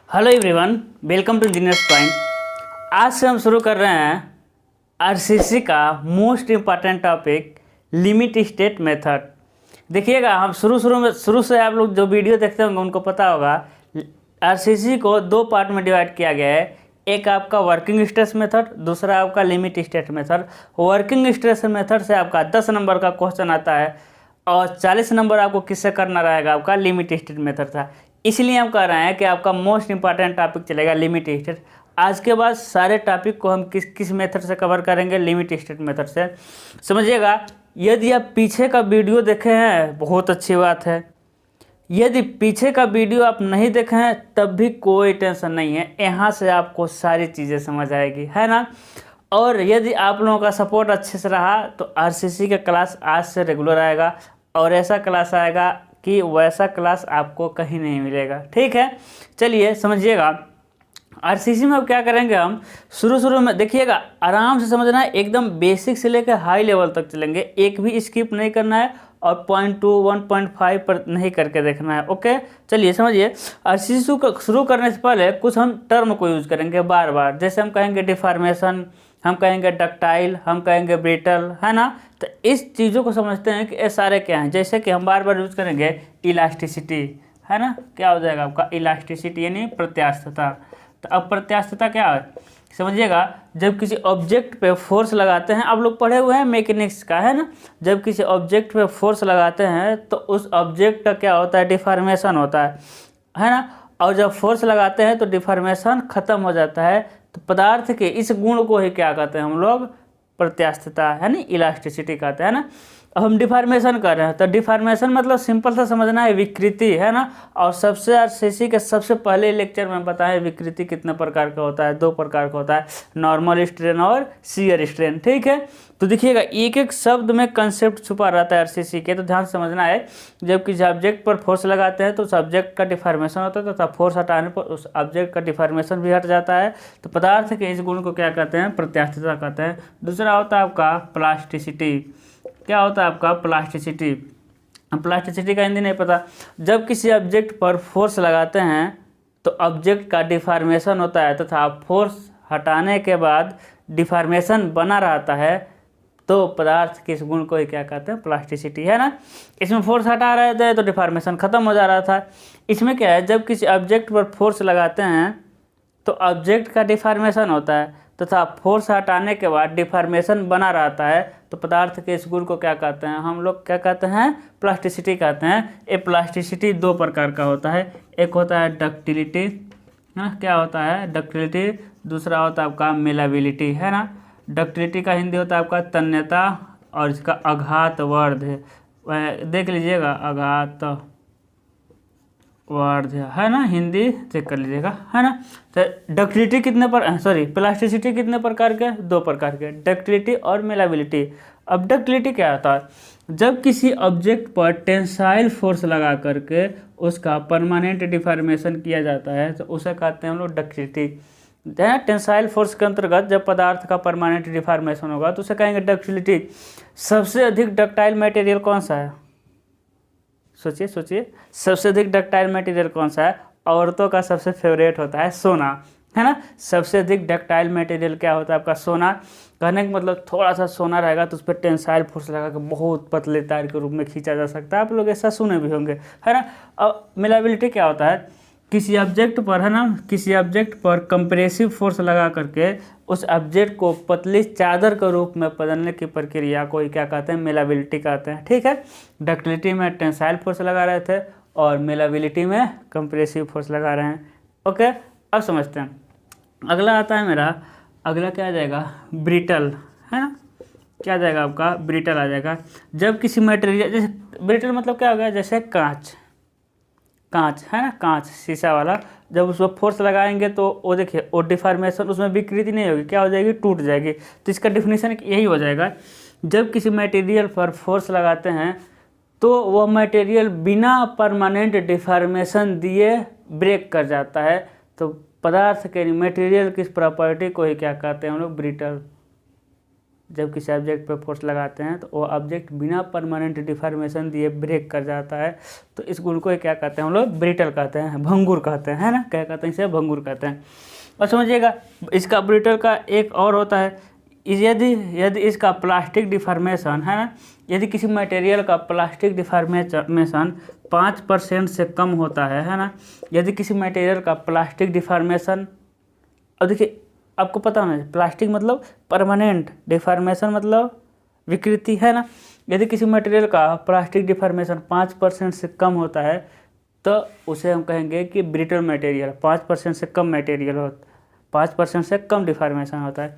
Hello everyone, welcome to engineers point. आज से हम शुरू कर रहे हैं आरसीसी का most important topic limit state method. देखिएगा, हम शुरू से आप लोग जो वीडियो देखते होंगे उनको पता होगा आरसीसी को दो पार्ट में डिवाइड किया गया है। एक आपका वर्किंग स्ट्रेस मेथड, दूसरा आपका limit state method. Working stress method से आपका 10 नंबर का क्वेश्चन आता है और 40 नंबर आपको किससे करना रहेगा, आपका लिमिट स्टेट मेथड था। इसलिए हम कह रहे हैं कि आपका मोस्ट इंपॉर्टेंट टॉपिक चलेगा लिमिट स्टेट। आज के बाद सारे टॉपिक को हम किस मेथड से कवर करेंगे, लिमिट स्टेट मेथड से। समझिएगा, यदि आप पीछे का वीडियो देखे हैं बहुत अच्छी बात है, यदि पीछे का वीडियो आप नहीं देखे हैं तब भी कोई टेंशन नहीं है, यहाँ से आपको सारी चीज़ें समझ आएगी, है ना। और यदि आप लोगों का सपोर्ट अच्छे से रहा तो आरसीसी का क्लास आज से रेगुलर आएगा और ऐसा क्लास आएगा कि वैसा क्लास आपको कहीं नहीं मिलेगा। ठीक है, चलिए समझिएगा। आरसीसी में अब क्या करेंगे, हम शुरू में देखिएगा, आराम से समझना है, एकदम बेसिक से लेकर हाई लेवल तक चलेंगे, एक भी स्किप नहीं करना है और 0.2 1.5 पर नहीं करके देखना है। ओके, चलिए समझिए। आरसीसी को शुरू करने से पहले कुछ हम टर्म को यूज करेंगे बार बार, जैसे हम कहेंगे डिफॉर्मेशन, हम कहेंगे डक्टाइल, हम कहेंगे ब्रिटल, है ना। तो इस चीज़ों को समझते हैं कि ये सारे क्या हैं। जैसे कि हम बार बार यूज करेंगे इलास्टिसिटी, है ना, क्या हो जाएगा आपका इलास्टिसिटी यानी प्रत्यास्थता। तो अब प्रत्यास्थता क्या है समझिएगा, जब किसी ऑब्जेक्ट पे फोर्स लगाते हैं, आप लोग पढ़े हुए हैं मैकेनिक्स का, है ना। जब किसी ऑब्जेक्ट पे फोर्स लगाते हैं तो उस ऑब्जेक्ट का क्या होता है, डिफॉर्मेशन होता है ना। और जब फोर्स लगाते हैं तो डिफॉर्मेशन खत्म हो जाता है। तो पदार्थ के इस गुण को ही क्या कहते हैं हम लोग, प्रत्यास्थता, है ना, इलास्टिसिटी कहते हैं ना। अब हम डिफॉर्मेशन कर रहे हैं तो डिफॉर्मेशन मतलब सिंपल सा समझना है, विकृति, है ना। और सबसे आरसीसी के सबसे पहले लेक्चर में बताया विकृति कितने प्रकार का होता है, दो प्रकार का होता है, नॉर्मल स्ट्रेन और शियर स्ट्रेन। ठीक है, तो देखिएगा एक एक शब्द में कंसेप्ट छुपा रहता है आरसीसी के, तो ध्यान से समझना है। जब किसी ऑब्जेक्ट पर फोर्स लगाते हैं तो उस ऑब्जेक्ट का डिफॉर्मेशन होता है, तो फोर्स हटाने पर उस ऑब्जेक्ट का डिफॉर्मेशन भी हट जाता है। तो पदार्थ के इस गुण को क्या कहते हैं, प्रत्यास्थता कहते हैं। दूसरा होता है आपका प्लास्टिसिटी। क्या होता है आपका प्लास्टिसिटी, प्लास्टिसिटी का हिंदी नहीं पता। जब किसी ऑब्जेक्ट पर फोर्स लगाते हैं तो ऑब्जेक्ट का डिफॉर्मेशन होता है तथा फोर्स हटाने के बाद डिफॉर्मेशन बना रहता है, तो पदार्थ के इस गुण को ही क्या कहते हैं, प्लास्टिसिटी, है ना। इसमें फोर्स हटा रहे थे तो डिफॉर्मेशन खत्म हो जा रहा था। इसमें क्या है, जब किसी ऑब्जेक्ट पर फोर्स लगाते हैं तो ऑब्जेक्ट का डिफॉर्मेशन होता है तथा फोर्स हटाने के बाद डिफॉर्मेशन बना रहता है, तो पदार्थ के इस गुण को क्या कहते हैं, हम लोग क्या कहते हैं, प्लास्टिसिटी कहते हैं। ये प्लास्टिसिटी दो प्रकार का होता है, एक होता है डक्टिलिटी, है, क्या होता है डक्टिलिटी, दूसरा होता है आपका मेलाबिलिटी, है ना। डक्टिलिटी का हिंदी होता है आपका तन्यता और इसका आघात वर्ध देख लीजिएगा, आघात वर्ध, है ना, हिंदी चेक कर लीजिएगा, है ना। तो डक्टिलिटी प्लास्टिसिटी कितने प्रकार के, दो प्रकार के, डक्टिलिटी और मेलाबिलिटी। अब डक्टिलिटी क्या होता है, जब किसी ऑब्जेक्ट पर टेंसाइल फोर्स लगा करके उसका परमानेंट डिफॉर्मेशन किया जाता है तो उसे कहते हैं हम लोग डक्टिलिटी। टेंसाइल फोर्स के अंतर्गत जब पदार्थ का परमानेंट डिफॉर्मेशन होगा तो उसे कहेंगे डक्टिलिटी। सबसे अधिक डक्टाइल मटेरियल कौन सा है, सोचिए सबसे अधिक डक्टाइल मटेरियल कौन सा है। औरतों का सबसे फेवरेट होता है सोना, है ना। सबसे अधिक डक्टाइल मटेरियल क्या होता है आपका, सोना। कहने का मतलब थोड़ा सा सोना रहेगा तो उस पर टेंसाइल फोर्स लगा के बहुत पतले तार के रूप में खींचा जा सकता है, आप लोग ऐसा सुने भी होंगे, है ना। अब मेलाबिलिटी क्या होता है, किसी ऑब्जेक्ट पर, है ना, किसी ऑब्जेक्ट पर कंप्रेसिव फोर्स लगा करके उस ऑब्जेक्ट को पतली चादर के रूप में बदलने की प्रक्रिया को क्या कहते हैं, मेलाबिलिटी कहते हैं। ठीक है, डक्टिलिटी में टेंसाइल फोर्स लगा रहे थे और मेलाबिलिटी में कंप्रेसिव फोर्स लगा रहे हैं। ओके, अब समझते हैं। अगला आता है मेरा, अगला क्या आ जाएगा, ब्रिटल, है ना। क्या आ जाएगा आपका, ब्रिटल आ जाएगा। जब किसी मटेरियल, जैसे ब्रिटल मतलब क्या हो गया, जैसे कांच, है ना, कांच शीशा वाला, जब उसको फोर्स लगाएंगे तो वो देखिए वो डिफॉर्मेशन, उसमें विकृति नहीं होगी, क्या हो जाएगी, टूट जाएगी। तो इसका डिफिनीशन यही हो जाएगा, जब किसी मटेरियल पर फोर्स लगाते हैं तो वह मटेरियल बिना परमानेंट डिफॉर्मेशन दिए ब्रेक कर जाता है। तो पदार्थ के मटेरियल की प्रॉपर्टी को ही क्या कहते हैं हम लोग, ब्रिटल। जब किसी ऑब्जेक्ट पर फोर्स लगाते हैं तो वो ऑब्जेक्ट बिना परमानेंट डिफॉर्मेशन दिए ब्रेक कर जाता है। तो इस गुण को क्या कहते हैं हम लोग? ब्रिटल कहते हैं, भंगुर कहते हैं, है ना, क्या कहते हैं इसे? भंगुर कहते हैं। और समझिएगा इसका ब्रिटल का एक और होता है, यदि इसका प्लास्टिक डिफॉर्मेशन, है ना, यदि किसी मटेरियल का प्लास्टिक डिफॉर्मेशन 5% से कम होता है ना, यदि किसी मटेरियल का प्लास्टिक डिफॉर्मेशन, अब देखिए आपको पता होना चाहिए प्लास्टिक मतलब परमानेंट, डिफॉर्मेशन मतलब विकृति, है ना। यदि किसी मटेरियल का प्लास्टिक डिफॉर्मेशन 5% से कम होता है तो उसे हम कहेंगे कि ब्रिटल मटेरियल। 5% से कम मटेरियल हो, 5% से कम डिफॉर्मेशन होता है।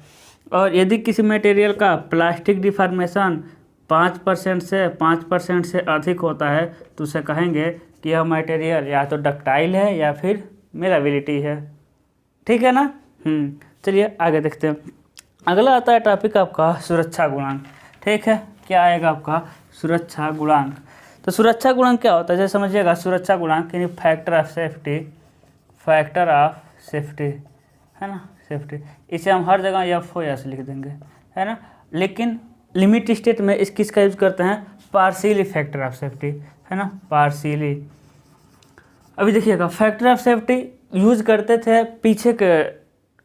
और यदि किसी मटेरियल का प्लास्टिक डिफॉर्मेशन 5% से अधिक होता है तो उसे कहेंगे कि यह मटेरियल या तो डक्टाइल है या फिर मेलाबिलिटी है। ठीक है ना। चलिए आगे देखते हैं। अगला आता है टॉपिक आपका सुरक्षा गुणांक। ठीक है, क्या आएगा आपका? सुरक्षा गुणांक। तो सुरक्षा गुणांक क्या होता है? जैसे समझिएगा सुरक्षा गुणांक यानी फैक्टर ऑफ सेफ्टी, है ना, सेफ्टी। इसे हम हर जगह FOS लिख देंगे, है ना। लेकिन लिमिट स्टेट में किसका यूज करते हैं? पार्शियली फैक्टर ऑफ सेफ्टी, है ना, पार्शियली। अभी देखिएगा फैक्टर ऑफ सेफ्टी यूज करते थे पीछे के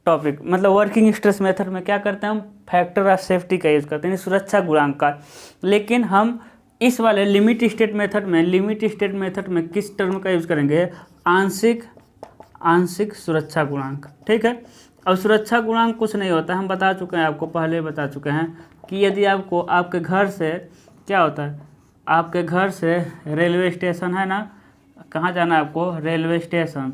टॉपिक, मतलब वर्किंग स्ट्रेस मेथड में क्या करते हैं हम? फैक्टर ऑफ सेफ्टी का यूज करते हैं, सुरक्षा गुणांक का। लेकिन हम इस वाले लिमिट स्टेट मेथड में किस टर्म का यूज करेंगे? आंशिक सुरक्षा गुणांक। ठीक है। अब सुरक्षा गुणांक कुछ नहीं होता, हम बता चुके हैं आपको, पहले बता चुके हैं कि यदि आपको आपके घर से क्या होता है, आपके घर से रेलवे स्टेशन, है ना, कहाँ जाना है आपको? Railway station.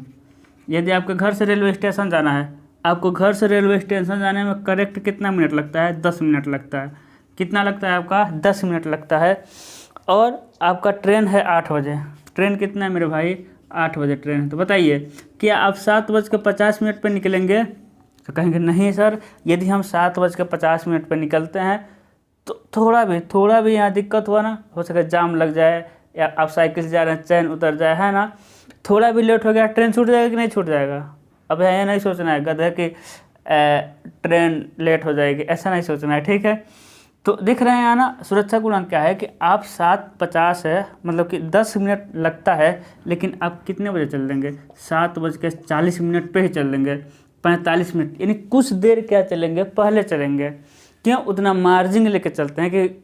यदि आपके घर से रेलवे स्टेशन जाना है, आपको घर से रेलवे स्टेशन जाने में करेक्ट कितना मिनट लगता है? 10 मिनट लगता है। कितना लगता है आपका? 10 मिनट लगता है। और आपका ट्रेन है 8 बजे। ट्रेन कितना है मेरे भाई? 8 बजे ट्रेन है। तो बताइए क्या आप 7:50 पर निकलेंगे? तो कहेंगे नहीं सर, यदि हम 7:50 पर निकलते हैं तो थोड़ा भी यहाँ दिक्कत हुआ ना, हो सके जाम लग जाए या आप साइकिल से जा रहे हैं चैन उतर जाए, है ना, थोड़ा भी लेट हो गया ट्रेन छूट जाएगा कि नहीं छूट जाएगा? अब ये नहीं सोचना है गधा कि ट्रेन लेट हो जाएगी, ऐसा नहीं सोचना है। ठीक है। तो दिख रहे हैं यहाँ ना सुरक्षा गुणांक क्या है कि आप 7:50 है, मतलब कि 10 मिनट लगता है, लेकिन आप कितने बजे चल देंगे? 7:40 पे ही चल देंगे, 45 मिनट, यानी कुछ देर क्या चलेंगे? पहले चलेंगे। क्यों? उतना मार्जिन लेके चलते हैं कि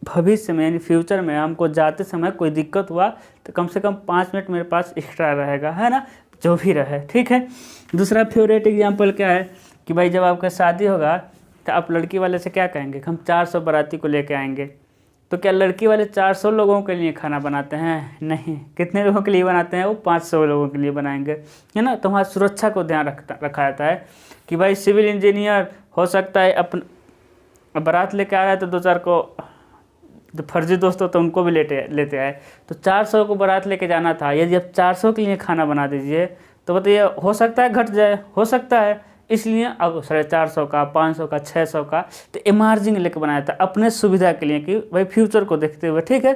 भविष्य में यानी फ्यूचर में हमको जाते समय कोई दिक्कत हुआ तो कम से कम 5 मिनट मेरे पास एक्स्ट्रा रहेगा, है ना, जो भी रहे। ठीक है। दूसरा फेवरेट एग्जाम्पल क्या है कि भाई जब आपका शादी होगा तो आप लड़की वाले से क्या कहेंगे? हम 400 बाराती को लेके आएंगे। तो क्या लड़की वाले 400 लोगों के लिए खाना बनाते हैं? नहीं। कितने लोगों के लिए बनाते हैं? वो 500 लोगों के लिए बनाएंगे, है ना। तो वहाँ सुरक्षा को ध्यान रखा जाता है कि भाई सिविल इंजीनियर हो सकता है अपन बारात लेके आ रहा है तो 2-4 को जो फर्जी दोस्त होते हैं उनको भी लेते आए। तो 400 को बारात लेके जाना था, यदि आप 400 के लिए खाना बना दीजिए तो बताइए हो सकता है घट जाए, हो सकता है। इसलिए अब 450 का, 500 का, 600 का तो इमर्जिंग लेके बनाया था अपने सुविधा के लिए कि भाई फ्यूचर को देखते हुए। ठीक है।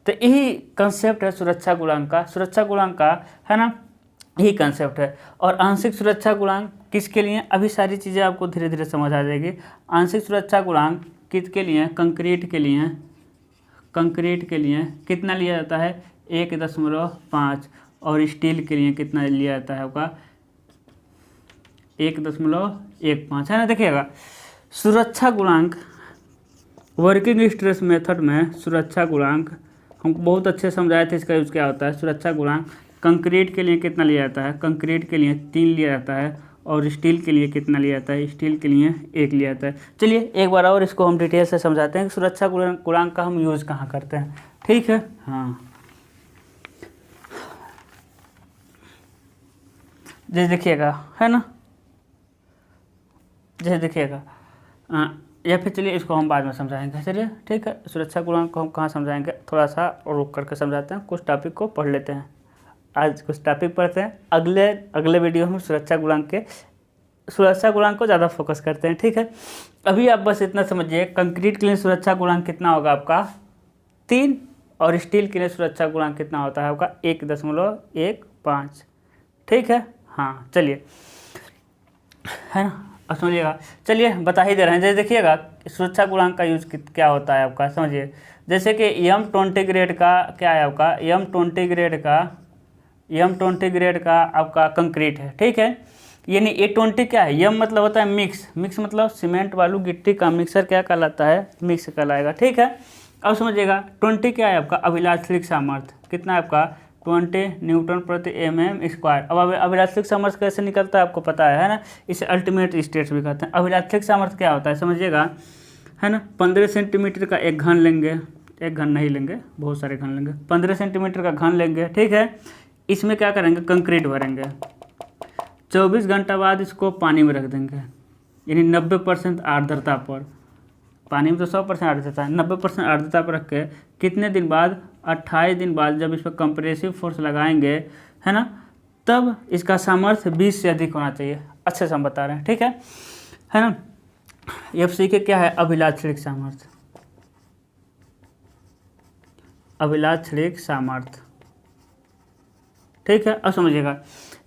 तो यही कंसेप्ट है सुरक्षा गुणांक का। सुरक्षा गुणांक का, है ना, यही कंसेप्ट है। और आंशिक सुरक्षा गुणांक किसके लिए? अभी सारी चीज़ें आपको धीरे धीरे समझ आ जाएगी। आंशिक सुरक्षा गुणांक किसके लिए? कंक्रीट के लिए। कंक्रीट के लिए कितना लिया जाता है? 1.5। और स्टील के लिए कितना लिया जाता है आपका? 1.15, है ना। देखिएगा सुरक्षा गुणांक वर्किंग स्ट्रेस मेथड में सुरक्षा गुणांक हमको बहुत अच्छे समझाए थे, इसका यूज़ क्या होता है। सुरक्षा गुणांक कंक्रीट के लिए कितना लिया जाता है? कंक्रीट के लिए 3 लिया जाता है। और स्टील के लिए कितना लिया जाता है? स्टील के लिए 1 लिया जाता है। चलिए एक बार और इसको हम डिटेल से समझाते हैं कि सुरक्षा गुणांक का हम यूज़ कहाँ करते हैं। ठीक है। हाँ, जैसे देखिएगा, है ना, जैसे देखिएगा, या फिर चलिए इसको हम बाद में समझाएंगे। चलिए ठीक है। सुरक्षा गुणांक को हम कहाँ समझाएंगे, थोड़ा सा रुक करके समझाते हैं, कुछ टॉपिक को पढ़ लेते हैं। आज कुछ टॉपिक पढ़ते हैं, अगले वीडियो में सुरक्षा गुणांक को ज़्यादा फोकस करते हैं। ठीक है। अभी आप बस इतना समझिए, कंक्रीट के लिए सुरक्षा गुणांक कितना होगा आपका? 3। और स्टील के लिए सुरक्षा गुणांक कितना होता है आपका? 1.15। ठीक है। हाँ चलिए, है ना। अब समझिएगा, चलिए बता ही दे रहे हैं। जैसे देखिएगा सुरक्षा गुणांक का यूज क्या होता है आपका, समझिए। जैसे कि M20 ग्रेड का क्या है आपका, M20 ग्रेड का आपका कंक्रीट है, ठीक है। यानी A20 क्या है, M मतलब होता है मिक्स, मिक्स मतलब सीमेंट बालू गिट्टी का मिक्सर क्या कहलाता है, मिक्स कहलाएगा, ठीक है। अब समझिएगा 20 क्या है आपका, अभिलाक्षणिक सामर्थ्य कितना है आपका, 20 न्यूटन प्रति mm²। अब अभिलाक्षणिक सामर्थ्य कैसे निकलता है आपको पता है ना, इसे अल्टीमेट स्टेट्स भी कहते हैं। अभिलाक्षणिक सामर्थ्य क्या होता है समझिएगा, है ना। 15 सेंटीमीटर का एक घन लेंगे, एक घन नहीं लेंगे, बहुत सारे घन लेंगे, 15 सेंटीमीटर का घन लेंगे, ठीक है। इसमें क्या करेंगे, कंक्रीट भरेंगे, 24 घंटा बाद इसको पानी में रख देंगे, यानी 90% आर्द्रता पर। पानी में तो 100% आर्द्रता है, 90% आर्द्रता पर रख के कितने दिन बाद, 28 दिन बाद जब इस पर कंप्रेसिव फोर्स लगाएंगे, है ना, तब इसका सामर्थ्य 20 से अधिक होना चाहिए। अच्छे से हम बता रहे हैं, ठीक है ना। FC के क्या है, अभिलाक्षणिक सामर्थ्य, अभिलाक्षणिक सामर्थ्य, ठीक है। अब समझिएगा,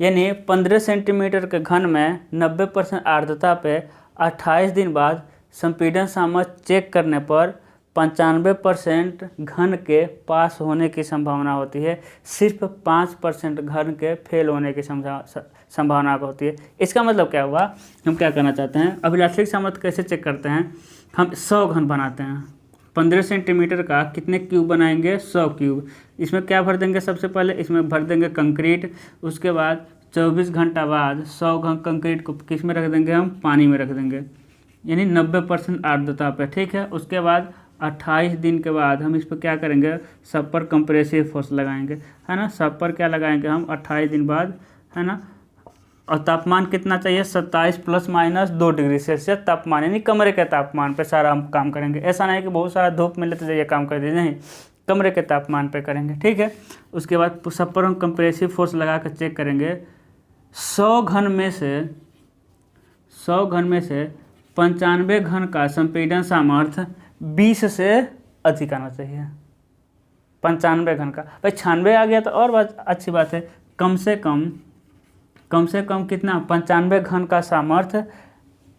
यानी 15 सेंटीमीटर के घन में 90% आर्द्रता पे 28 दिन बाद संपीड़न सामर्थ्य चेक करने पर 95% घन के पास होने की संभावना होती है, सिर्फ 5% घन के फेल होने की संभावना होती है। इसका मतलब क्या हुआ, हम क्या करना चाहते हैं, अभिलाक्षणिक सामर्थ्य कैसे चेक करते हैं, हम 100 घन बनाते हैं, 15 सेंटीमीटर का कितने क्यूब बनाएंगे, 100 क्यूब। इसमें क्या भर देंगे, सबसे पहले इसमें भर देंगे कंक्रीट, उसके बाद 24 घंटा बाद 100 घन कंक्रीट को किस में रख देंगे, हम पानी में रख देंगे, यानी 90% आर्द्रता पे, ठीक है। उसके बाद 28 दिन के बाद हम इस पर क्या करेंगे, सब पर कंप्रेसिव फोर्स लगाएंगे, है ना। सब पर क्या लगाएंगे हम 28 दिन बाद, है ना। और तापमान कितना चाहिए, 27 ± 2 डिग्री सेल्सियस तापमान, यानी कमरे के तापमान पे सारा हम काम करेंगे। ऐसा नहीं कि बहुत सारा धूप मिले तो जाइए काम कर दीजिए, नहीं, कमरे के तापमान पे करेंगे, ठीक है। उसके बाद सब पर हम कंप्रेसिव फोर्स लगा कर चेक करेंगे। 100 घन में से 95 घन का संपीड़न सामर्थ्य 20 से अधिक आना चाहिए। 95 घन का, भाई 96 आ गया तो और बात अच्छी बात है, कम से कम कितना, 95 घन का सामर्थ्य,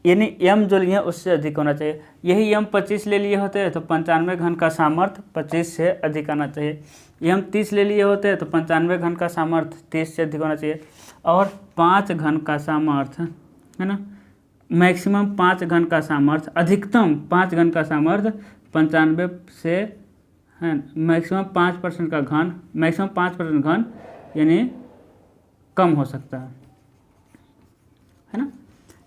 यानी M जो लिए उससे अधिक होना चाहिए। यही M 25 ले लिए होते हैं तो 95 घन का सामर्थ्य 25 से अधिक आना चाहिए। M 30 ले लिए होते हैं तो 95 घन का सामर्थ्य 30 से अधिक होना चाहिए। और 5 घन का सामर्थ्य, है ना, मैक्सिमम 5 घन का सामर्थ्य, अधिकतम 5 घन का सामर्थ्य 95 से, है, मैक्सिमम 5% का घन, मैक्सिमम 5% घन यानी कम हो सकता है ना।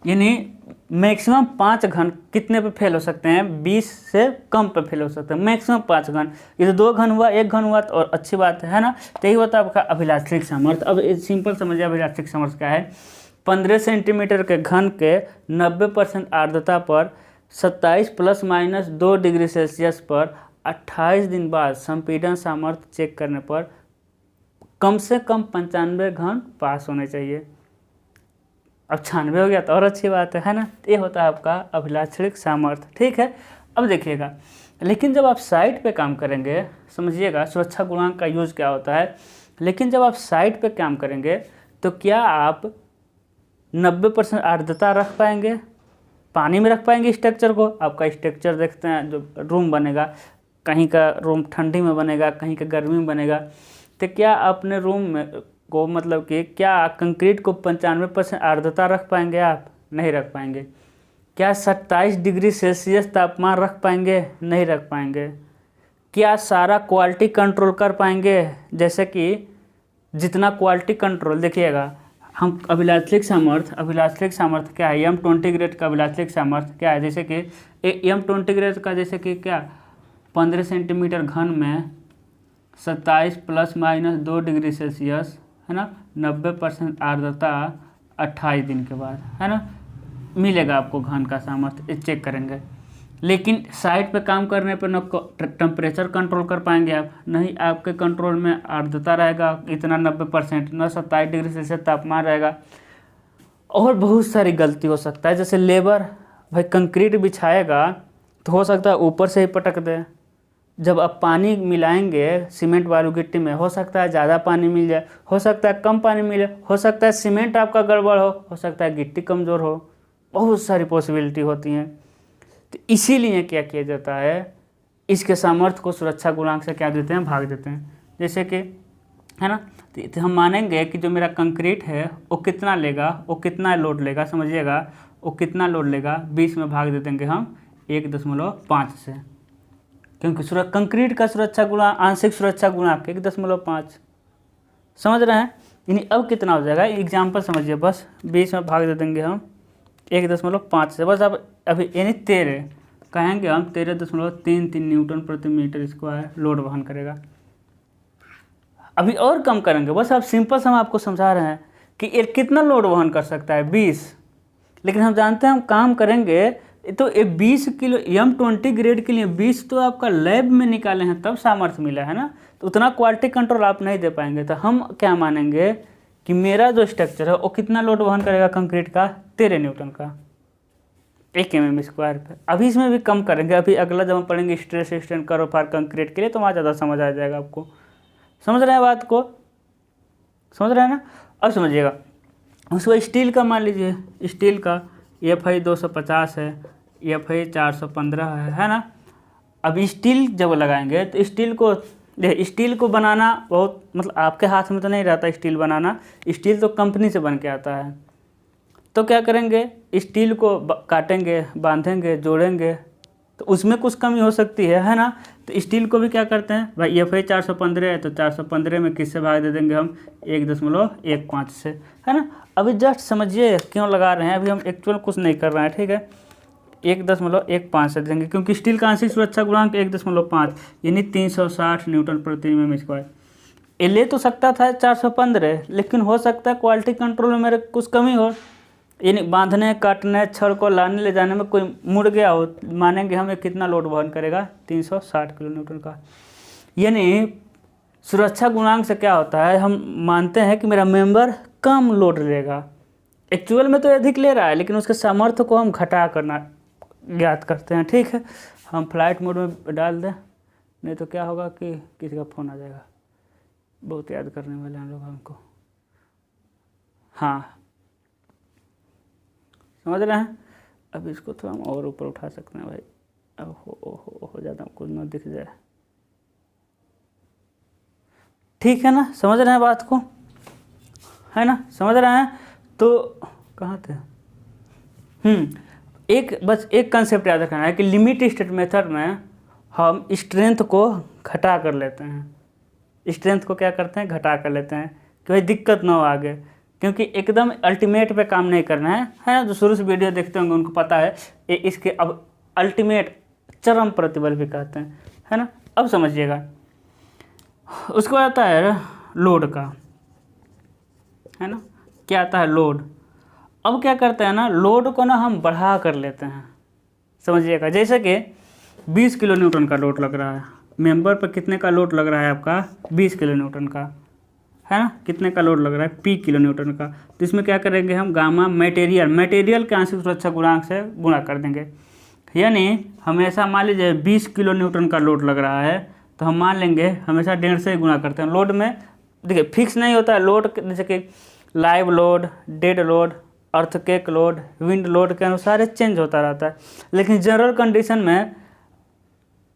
यानी मैक्सिमम 5 घन कितने पे फेल हो सकते हैं, 20 से कम पे फेल हो सकते हैं, मैक्सिमम 5 घन। ये तो 2 घन हुआ, 1 घन हुआ तो और अच्छी बात है ना। तो यही होता है आपका अभिलाक्षणिक सामर्थ्य। अब सिंपल समझिए अभिलाक्षणिक सामर्थ्य क्या है। 15 सेंटीमीटर के घन के 90% आर्द्रता पर 27 ± 2 डिग्री सेल्सियस पर 28 दिन बाद संपीड़न सामर्थ्य चेक करने पर कम से कम 95 घन पास होने चाहिए। अब 96 हो गया तो और अच्छी बात है ना। ये होता है आपका अभिलाक्षणिक सामर्थ्य, ठीक है। अब देखिएगा, लेकिन जब आप साइट पे काम करेंगे, समझिएगा सुरक्षा गुणांक का यूज़ क्या होता है। लेकिन जब आप साइट पे काम करेंगे तो क्या आप 90% आर्द्रता रख पाएंगे, पानी में रख पाएंगे स्ट्रक्चर को। आपका स्ट्रक्चर देखते हैं, जो रूम बनेगा, कहीं का रूम ठंडी में बनेगा, कहीं का गर्मी में बनेगा, तो क्या अपने रूम में को मतलब कि क्या कंक्रीट को 95% आर्द्रता रख पाएंगे आप, नहीं रख पाएंगे। क्या 27 डिग्री सेल्सियस तापमान रख पाएंगे, नहीं रख पाएंगे। क्या सारा क्वालिटी कंट्रोल कर पाएंगे, जैसे कि जितना क्वालिटी कंट्रोल, देखिएगा हम अभिलाक्षणिक सामर्थ्य क्या है, M20 ग्रेड का अभिलाक्षणिक सामर्थ्य क्या है, जैसे कि M20 ग्रेड का जैसे कि क्या 15 सेंटीमीटर घन में 27 ± 2 डिग्री सेल्सियस, है ना, 90% आर्द्रता 28 दिन के बाद, है ना, मिलेगा आपको घन का सामर्थ्य, चेक करेंगे। लेकिन साइट पे काम करने पर न टेम्परेचर कंट्रोल कर पाएंगे आप, नहीं आपके कंट्रोल में आर्द्रता रहेगा इतना 90%, न 27 डिग्री सेल्सियस तापमान रहेगा। और बहुत सारी गलती हो सकता है, जैसे लेबर भाई कंक्रीट बिछाएगा तो हो सकता है ऊपर से ही पटक दे। जब आप पानी मिलाएंगे सीमेंट बालू गिट्टी में, हो सकता है ज़्यादा पानी मिल जाए, हो सकता है कम पानी मिले, हो सकता है सीमेंट आपका गड़बड़ हो सकता है गिट्टी कमज़ोर हो, बहुत सारी पॉसिबिलिटी होती हैं। तो इसीलिए क्या किया जाता है, इसके सामर्थ्य को सुरक्षा गुणांक से क्या देते हैं, भाग देते हैं। जैसे कि है ना, तो हम मानेंगे कि जो मेरा कंक्रीट है वो कितना लेगा, वो कितना लोड लेगा, समझिएगा वो कितना लोड लेगा, 20 में भाग दे देंगे हम 1.5 से, क्योंकि कंक्रीट का सुरक्षा गुणांक, आंशिक सुरक्षा गुणांक 1.5। समझ रहे हैं। यानी अब कितना हो जाएगा, एग्जाम्पल समझिए, बस 20 में भाग दे देंगे हम 1.5 से, बस अब अभी यानी 13 कहेंगे हम, 13.33 न्यूटन प्रति मीटर स्क्वायर लोड वहन करेगा। अभी और कम करेंगे, बस आप सिंपल से हम आपको समझा रहे हैं कि ये कितना लोड वहन कर सकता है, 20। लेकिन हम जानते हैं हम काम करेंगे तो ये 20 किलो M20 ग्रेड के लिए 20 तो आपका लैब में निकाले हैं तब सामर्थ्य मिला है ना, तो उतना क्वालिटी कंट्रोल आप नहीं दे पाएंगे। तो हम क्या मानेंगे कि मेरा जो स्ट्रक्चर है वो कितना लोड वहन करेगा कंक्रीट का, 13 न्यूटन का 1 mm स्क्वायर पे। अभी इसमें भी कम करेंगे, अभी अगला जब हम पढ़ेंगे stress strain curve for concrete के लिए, तो वहाँ ज़्यादा समझ आ जाएगा आपको। समझ रहे हैं बात को, समझ रहे हैं ना। अब समझिएगा, उसको स्टील का मान लीजिए, स्टील का FI 250 है, FI 415 है ना। अब स्टील जब लगाएंगे तो स्टील को बनाना बहुत, मतलब आपके हाथ में तो नहीं रहता स्टील बनाना, स्टील तो कंपनी से बन के आता है। तो क्या करेंगे, स्टील को काटेंगे, बांधेंगे, जोड़ेंगे, तो उसमें कुछ कमी हो सकती है ना। तो स्टील को भी क्या करते हैं भाई, FI 415 है तो 415 में किससे भाग दे देंगे हम, 1.15 से, है ना। अभी जस्ट समझिए क्यों लगा रहे हैं, अभी हम एक्चुअल कुछ नहीं कर रहे हैं, ठीक है। 1.15 से देंगे क्योंकि स्टील का आंशिक सुरक्षा गुणांक 1.5 यानी 360 न्यूटन प्रति mm स्क्वायर। ये ले तो सकता था 415, लेकिन हो सकता है क्वालिटी कंट्रोल में मेरे कुछ कमी हो, यानी बांधने, काटने, छड़ को लाने ले जाने में कोई मुड़ गया हो। मानेंगे हमें कितना लोड वहन करेगा, 360 किलो न्यूटन का। यानी सुरक्षा गुणांक से क्या होता है, हम मानते हैं कि मेरा मेंबर कम लोड लेगा, एक्चुअल में तो अधिक ले रहा है, लेकिन उसके सामर्थ्य को हम घटा करना ज्ञात करते हैं, ठीक है। हम फ्लाइट मोड में डाल दें, नहीं तो क्या होगा कि किसी का फ़ोन आ जाएगा, बहुत याद करने वाले हैं लोग हमको। हाँ, समझ रहे हैं। अब इसको थोड़ा हम और ऊपर उठा सकते हैं भाई, अब हो ज़्यादा कुछ ना दिख जाए, ठीक है ना। समझ रहे हैं बात को, है ना, समझ रहे हैं। तो कहाँ थे, बस एक कंसेप्ट याद रखना है कि लिमिट स्टेट मेथड में हम स्ट्रेंथ को घटा कर लेते हैं, स्ट्रेंथ को क्या करते हैं, घटा कर लेते हैं कि भाई दिक्कत ना हो आगे, क्योंकि एकदम अल्टीमेट पे काम नहीं करना है ना। जो शुरू से वीडियो देखते होंगे उनको पता है ये इसके अब अल्टीमेट चरम प्रतिबल भी कहते हैं, है ना। अब समझिएगा, उसको आता है लोड का, है ना, क्या आता है लोड। अब क्या करते हैं ना, लोड को ना हम बढ़ा कर लेते हैं, समझिएगा। जैसे कि 20 किलो न्यूटन का लोड लग रहा है मेंबर पर, कितने का लोड लग रहा है आपका, 20 किलो न्यूटन का, है ना। कितने का लोड लग रहा है, P किलो न्यूटन का। तो इसमें क्या करेंगे हम, गामा मटेरियल के आंशिक सुरक्षा गुणांक से गुणा कर देंगे। यानी हमेशा मान लीजिए 20 किलो न्यूटन का लोड लग रहा है, तो हम मान लेंगे हमेशा 1.5 से ही गुणा करते हैं। लोड में देखिए फिक्स नहीं होता है लोड, जैसे कि live load, dead load, earthquake load, wind load के अनुसार चेंज होता रहता है। लेकिन जनरल कंडीशन में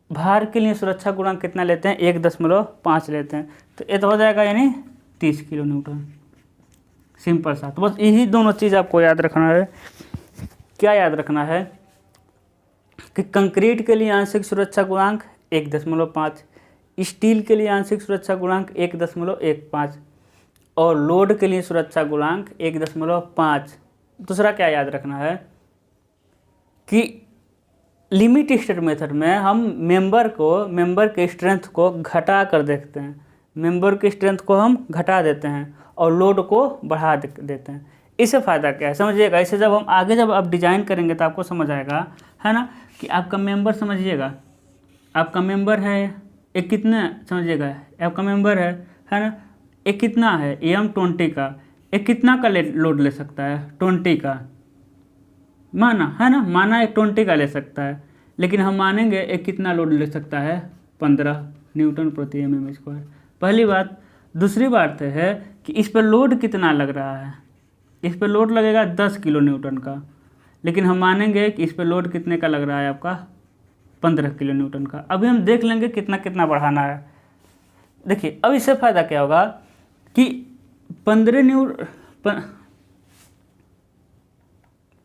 भार के लिए सुरक्षा गुणांक कितना लेते हैं, 1.5 लेते हैं। तो ये तो हो जाएगा यानी 30 किलो न्यूटन, सिंपल सा। तो बस यही दोनों चीज़ आपको याद रखना है। क्या याद रखना है कि कंक्रीट के लिए आंशिक सुरक्षा गुणांक 1.5, स्टील के लिए आंशिक सुरक्षा गुणांक 1.15 और लोड के लिए सुरक्षा गुणांक 1.5। दूसरा क्या याद रखना है कि लिमिट स्टेट मेथड में हम मेंबर के स्ट्रेंथ को घटा कर देखते हैं, मेंबर की स्ट्रेंथ को हम घटा देते हैं और लोड को बढ़ा देते हैं। इससे फ़ायदा क्या है समझिएगा। इसे जब हम आगे जब आप डिज़ाइन करेंगे तो आपको समझ आएगा, है ना, कि आपका मेंबर समझिएगा, आपका मेंबर है एक कितना, समझिएगा आपका मेंबर है ना, एक कितना है M20 का, एक कितना का लोड ले सकता है, 20 का माना, है ना, माना एक 20 का ले सकता है, लेकिन हम मानेंगे एक कितना लोड ले सकता है, 15 न्यूटन प्रति mm स्क्वायर। पहली बात। दूसरी बात है कि इस पर लोड कितना लग रहा है, इस पर लोड लगेगा 10 किलो न्यूटन का, लेकिन हम मानेंगे कि इस पे लोड कितने का लग रहा है आपका 15 किलो न्यूटन का। अभी हम देख लेंगे कितना कितना बढ़ाना है। देखिए अब इससे फ़ायदा क्या होगा कि 15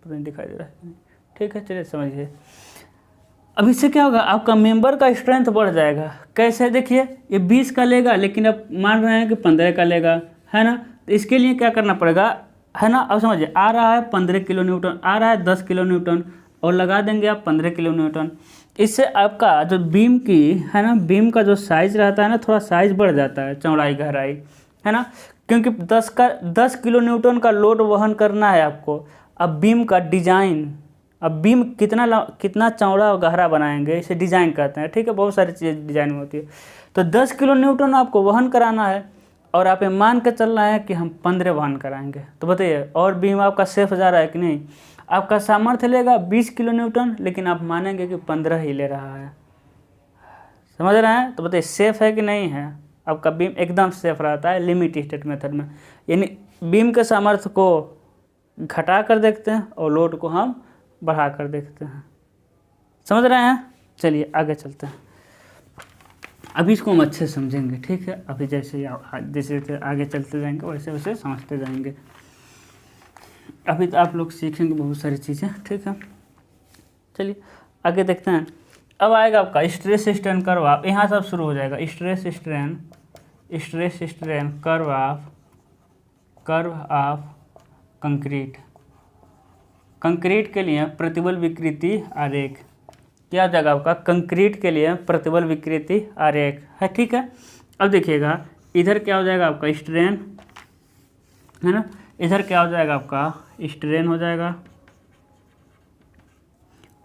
दिखाई दे रहा है, ठीक है चलिए समझिए। अब इससे क्या होगा, आपका मेंबर का स्ट्रेंथ बढ़ जाएगा। कैसे, देखिए ये 20 का लेगा लेकिन अब मान रहे हैं कि 15 का लेगा, है ना। तो इसके लिए क्या करना पड़ेगा, है ना। अब समझिए आ रहा है 15 किलो न्यूटन, आ रहा है 10 किलो न्यूटन और लगा देंगे आप 15 किलो न्यूटन। इससे आपका जो बीम की, है ना, बीम का जो साइज रहता है ना, थोड़ा साइज बढ़ जाता है, चौड़ाई गहराई, है ना। क्योंकि 10 किलो न्यूटन का लोड वहन करना है आपको। अब बीम का डिजाइन, अब बीम कितना चौड़ा और गहरा बनाएंगे, इसे डिजाइन कहते हैं, ठीक है। बहुत सारी चीज़ें डिजाइन में होती है। तो 10 किलो न्यूटन आपको वहन कराना है और आप ये मान के चल रहे हैं कि हम 15 वहन कराएंगे। तो बताइए, और बीम आपका सेफ जा रहा है कि नहीं। आपका सामर्थ्य लेगा 20 किलो न्यूटन लेकिन आप मानेंगे कि 15 ही ले रहा है, समझ रहे हैं। तो बताइए सेफ है कि नहीं है। आपका बीम एकदम सेफ रहता है लिमिट स्टेट मेथड में, यानी बीम के सामर्थ्य को घटा कर देखते हैं और लोड को हम बढ़ा कर देखते हैं, समझ रहे हैं। चलिए आगे चलते हैं, अभी इसको हम अच्छे से समझेंगे, ठीक है। अभी जैसे जैसे आगे चलते जाएंगे वैसे वैसे समझते जाएंगे। अभी तो आप लोग सीखेंगे बहुत सारी चीज़ें, ठीक है। चलिए आगे देखते हैं। अब आएगा आपका स्ट्रेस स्ट्रेन कर्व ऑफ, यहाँ सब शुरू हो जाएगा। Stress strain curve of concrete के लिए प्रतिबल विकृति आरेख। क्या हो जाएगा आपका, कंक्रीट के लिए प्रतिबल विकृति आरेख है, ठीक है। अब देखिएगा इधर क्या हो जाएगा आपका स्ट्रेन, है ना। इधर क्या हो जाएगा आपका स्ट्रेन हो जाएगा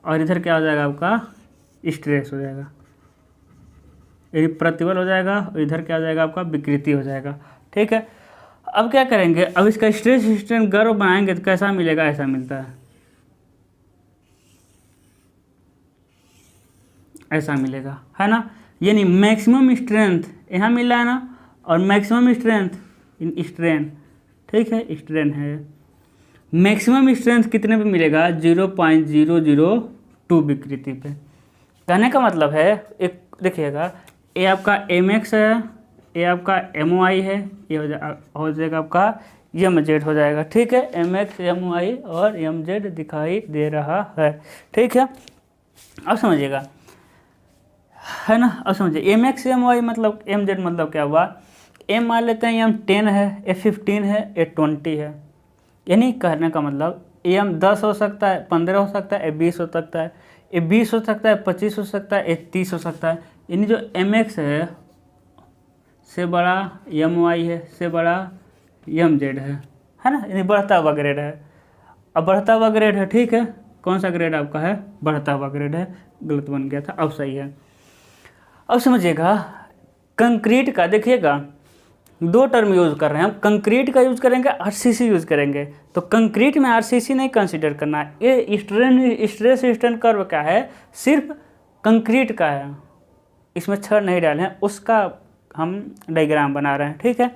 और इधर क्या हो जाएगा आपका स्ट्रेस हो जाएगा, ये प्रतिबल हो जाएगा और इधर क्या हो जाएगा आपका विकृति हो जाएगा, ठीक है। अब क्या करेंगे, अब इसका स्ट्रेस स्ट्रेन कर्व बनाएंगे तो कैसा मिलेगा, ऐसा मिलता है, ऐसा मिलेगा, है ना। यानी मैक्सिमम स्ट्रेंथ यहाँ मिल रहा है ना, और मैक्सिमम स्ट्रेंथ इन स्ट्रेन, ठीक है, स्ट्रेन है। मैक्सिमम स्ट्रेंथ कितने पे मिलेगा, 0.002 विकृति पे। कहने का मतलब है, एक देखिएगा, ये आपका mx है, ये आपका my है, ये हो जाएगा आपका mz हो जाएगा, ठीक है। mx my और mz दिखाई दे रहा है, ठीक है। अब समझिएगा, है ना। अब समझिए mx my मतलब mz मतलब क्या हुआ, m मान लेते हैं m 10 है, a 15 है, a 20 है। यानी कहने का मतलब m 10 हो सकता है, 15 हो सकता है, a 20 हो सकता है, a 20 हो सकता है, 25 हो सकता है, a 30 हो सकता है। यानी जो mx है से बड़ा my है, से बड़ा mz है ना। यानी बढ़ता हुआ ग्रेड है। अब बढ़ता हुआ ग्रेड है, ठीक है। कौन सा ग्रेड आपका है, बढ़ता हुआ ग्रेड है, गलत बन गया था, अब सही है। अब समझिएगा कंक्रीट का, देखिएगा दो टर्म यूज़ कर रहे हैं हम, कंक्रीट का यूज़ करेंगे, आरसीसी यूज़ करेंगे। तो कंक्रीट में आरसीसी नहीं कंसीडर करना है। ये स्ट्रेस स्ट्रेन कर्व क्या है, सिर्फ कंक्रीट का है, इसमें छड़ नहीं डाले हैं, उसका हम डायग्राम बना रहे हैं, ठीक है।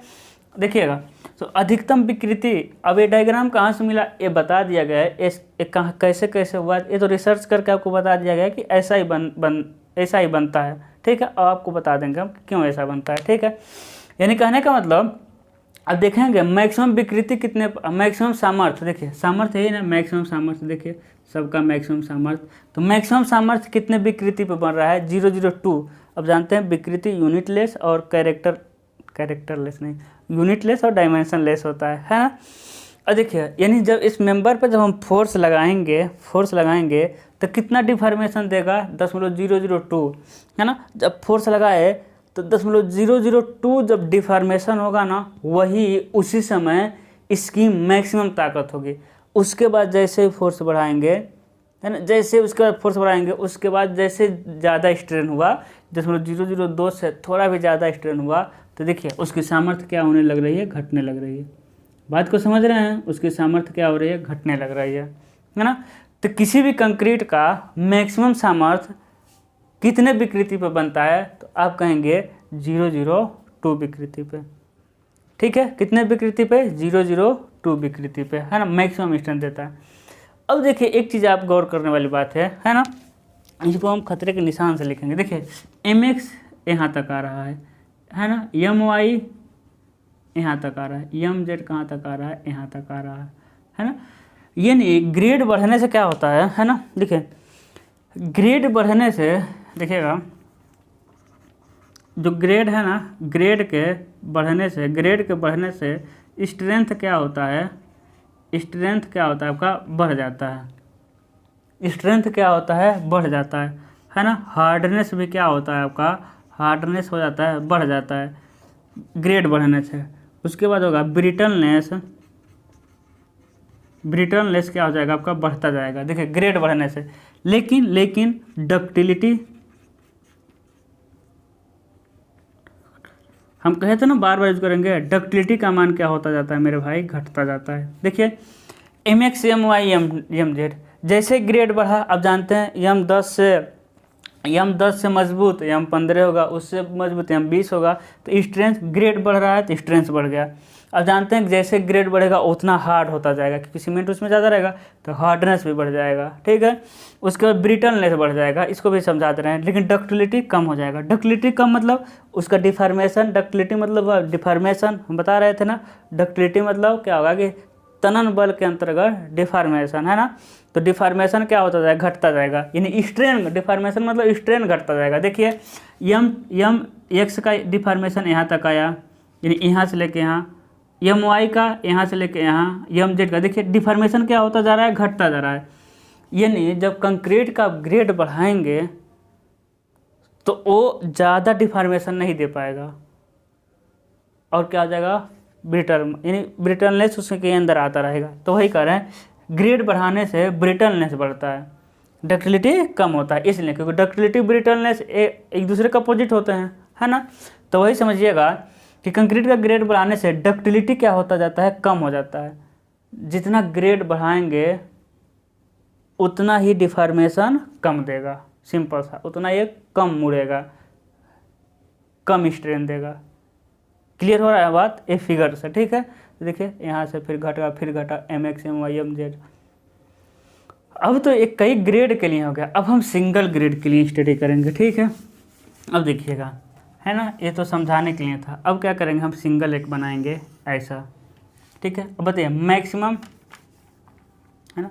देखिएगा तो अधिकतम विकृति, अब ये डायग्राम कहाँ से मिला, ये बता दिया गया है, ये कहाँ कैसे कैसे हुआ, ये तो रिसर्च करके आपको बता दिया गया है कि ऐसा ही बनता है, ठीक है। और आपको बता देंगे हम क्यों ऐसा बनता है, ठीक है। यानी कहने का मतलब अब देखेंगे मैक्सिमम विकृति कितने, मैक्सिमम सामर्थ्य, देखिए सामर्थ्य है ना, मैक्सिमम सामर्थ्य देखिए सबका मैक्सिमम सामर्थ्य। तो मैक्सिमम सामर्थ्य कितने विकृति पे बन रहा है, 002। अब जानते हैं विकृति यूनिटलेस और कैरेक्टरलेस नहीं, यूनिटलेस और डायमेंशनलेस होता है ना। और देखिए यानी जब इस मेंबर पर जब हम फोर्स लगाएंगे तो कितना डिफॉर्मेशन देगा, 0.002, है ना। जब फोर्स लगाए तो 0.002 जब डिफॉर्मेशन होगा ना, वही उसी समय इसकी मैक्सिमम ताकत होगी। उसके बाद जैसे फोर्स बढ़ाएंगे, है ना, जैसे उसके बाद फोर्स बढ़ाएंगे, उसके बाद जैसे ज़्यादा स्ट्रेन हुआ, 0.002 से थोड़ा भी ज़्यादा स्ट्रेन हुआ, तो देखिए उसकी सामर्थ्य क्या होने लग रही है, घटने लग रही है। बात को समझ रहे हैं, उसकी सामर्थ्य क्या हो रही है, घटने लग रही है ना। तो किसी भी कंक्रीट का मैक्सिमम सामर्थ्य कितने विकृति पे बनता है, तो आप कहेंगे 0.002 विकृति पे, ठीक है। कितने विकृति पे, 0.002 विकृति पे, है ना, मैक्सिमम स्ट्रेंथ देता है। अब देखिए एक चीज़ आप गौर करने वाली बात है ना, इसको हम खतरे के निशान से लिखेंगे। देखिए mx यहाँ तक आ रहा है ना, my यहाँ तक आ रहा है, mz कहाँ तक आ रहा है, यहाँ तक आ रहा है ना। ये नहीं, ग्रेड बढ़ने से क्या होता है ना, देखिए ग्रेड बढ़ने से देखिएगा, जो ग्रेड है ना, ग्रेड के बढ़ने से स्ट्रेंथ क्या होता है, स्ट्रेंथ क्या होता है आपका, बढ़ जाता है। स्ट्रेंथ क्या होता है, बढ़ जाता है ना। हार्डनेस भी क्या होता है आपका, हार्डनेस हो जाता है, बढ़ जाता है ग्रेड बढ़ने से। उसके बाद होगा ब्रिटलनेस, ब्रिटलनेस क्या हो जाएगा आपका, बढ़ता जाएगा, देखिए ग्रेड बढ़ने से। लेकिन डक्टिलिटी, हम कहे थे ना बार बार यूज करेंगे, डक्टिलिटी का मान क्या होता जाता है मेरे भाई, घटता जाता है। देखिए mx my mz, जैसे ग्रेड बढ़ा, अब जानते हैं m10 से मजबूत m15 होगा, उससे मजबूत m20 होगा, तो स्ट्रेंथ, ग्रेड बढ़ रहा है तो स्ट्रेंथ बढ़ गया। अब जानते हैं कि जैसे ग्रेड बढ़ेगा उतना हार्ड होता जाएगा, क्योंकि सीमेंट उसमें ज़्यादा रहेगा तो हार्डनेस भी बढ़ जाएगा, ठीक है। उसके बाद ब्रिटलनेस बढ़ जाएगा, इसको भी समझा दे रहे हैं। लेकिन डक्टिलिटी कम हो जाएगा। डक्टिलिटी कम मतलब उसका डिफॉर्मेशन, डक्टिलिटी मतलब डिफॉर्मेशन, हम बता रहे थे ना, डक्टिलिटी मतलब क्या होगा कि तनन बल के अंतर्गत डिफॉर्मेशन, है ना। तो डिफॉर्मेशन क्या होता जाएगा, घटता जाएगा, यानी स्ट्रेन, डिफॉर्मेशन मतलब स्ट्रेन घटता जाएगा। देखिए यम एक्स का डिफॉर्मेशन यहाँ तक आया, यानी यहाँ से लेके यहाँ, my का यहाँ से लेके यहाँ, mz का, देखिए डिफॉर्मेशन क्या होता जा रहा है, घटता जा रहा है। यानी जब कंक्रीट का ग्रेड बढ़ाएंगे तो वो ज़्यादा डिफॉर्मेशन नहीं दे पाएगा, और क्या हो जाएगा, ब्रिटल, यानी ब्रिटलनेस उसके अंदर आता रहेगा। तो वही कह रहे हैं, ग्रेड बढ़ाने से ब्रिटलनेस बढ़ता है, डक्टिलिटी कम होता है, इसलिए क्योंकि डक्टिलिटी ब्रिटलनेस एक दूसरे का अपोजिट होते हैं, है ना। तो वही समझिएगा कि कंक्रीट का ग्रेड बढ़ाने से डक्टिलिटी क्या होता जाता है, कम हो जाता है। जितना ग्रेड बढ़ाएंगे उतना ही डिफॉर्मेशन कम देगा, सिंपल सा, उतना ये कम मुड़ेगा, कम स्ट्रेन देगा। क्लियर हो रहा है बात, एक फिगर से, ठीक है। तो देखिए यहाँ से फिर घटा, फिर घटा, mx my mz। अब तो एक कई ग्रेड के लिए हो गया, अब हम सिंगल ग्रेड के लिए स्टडी करेंगे, ठीक है। अब देखिएगा, है ना, ये तो समझाने के लिए था। अब क्या करेंगे, हम सिंगल एक बनाएंगे ऐसा, ठीक है। अब बताइए मैक्सिमम, है ना।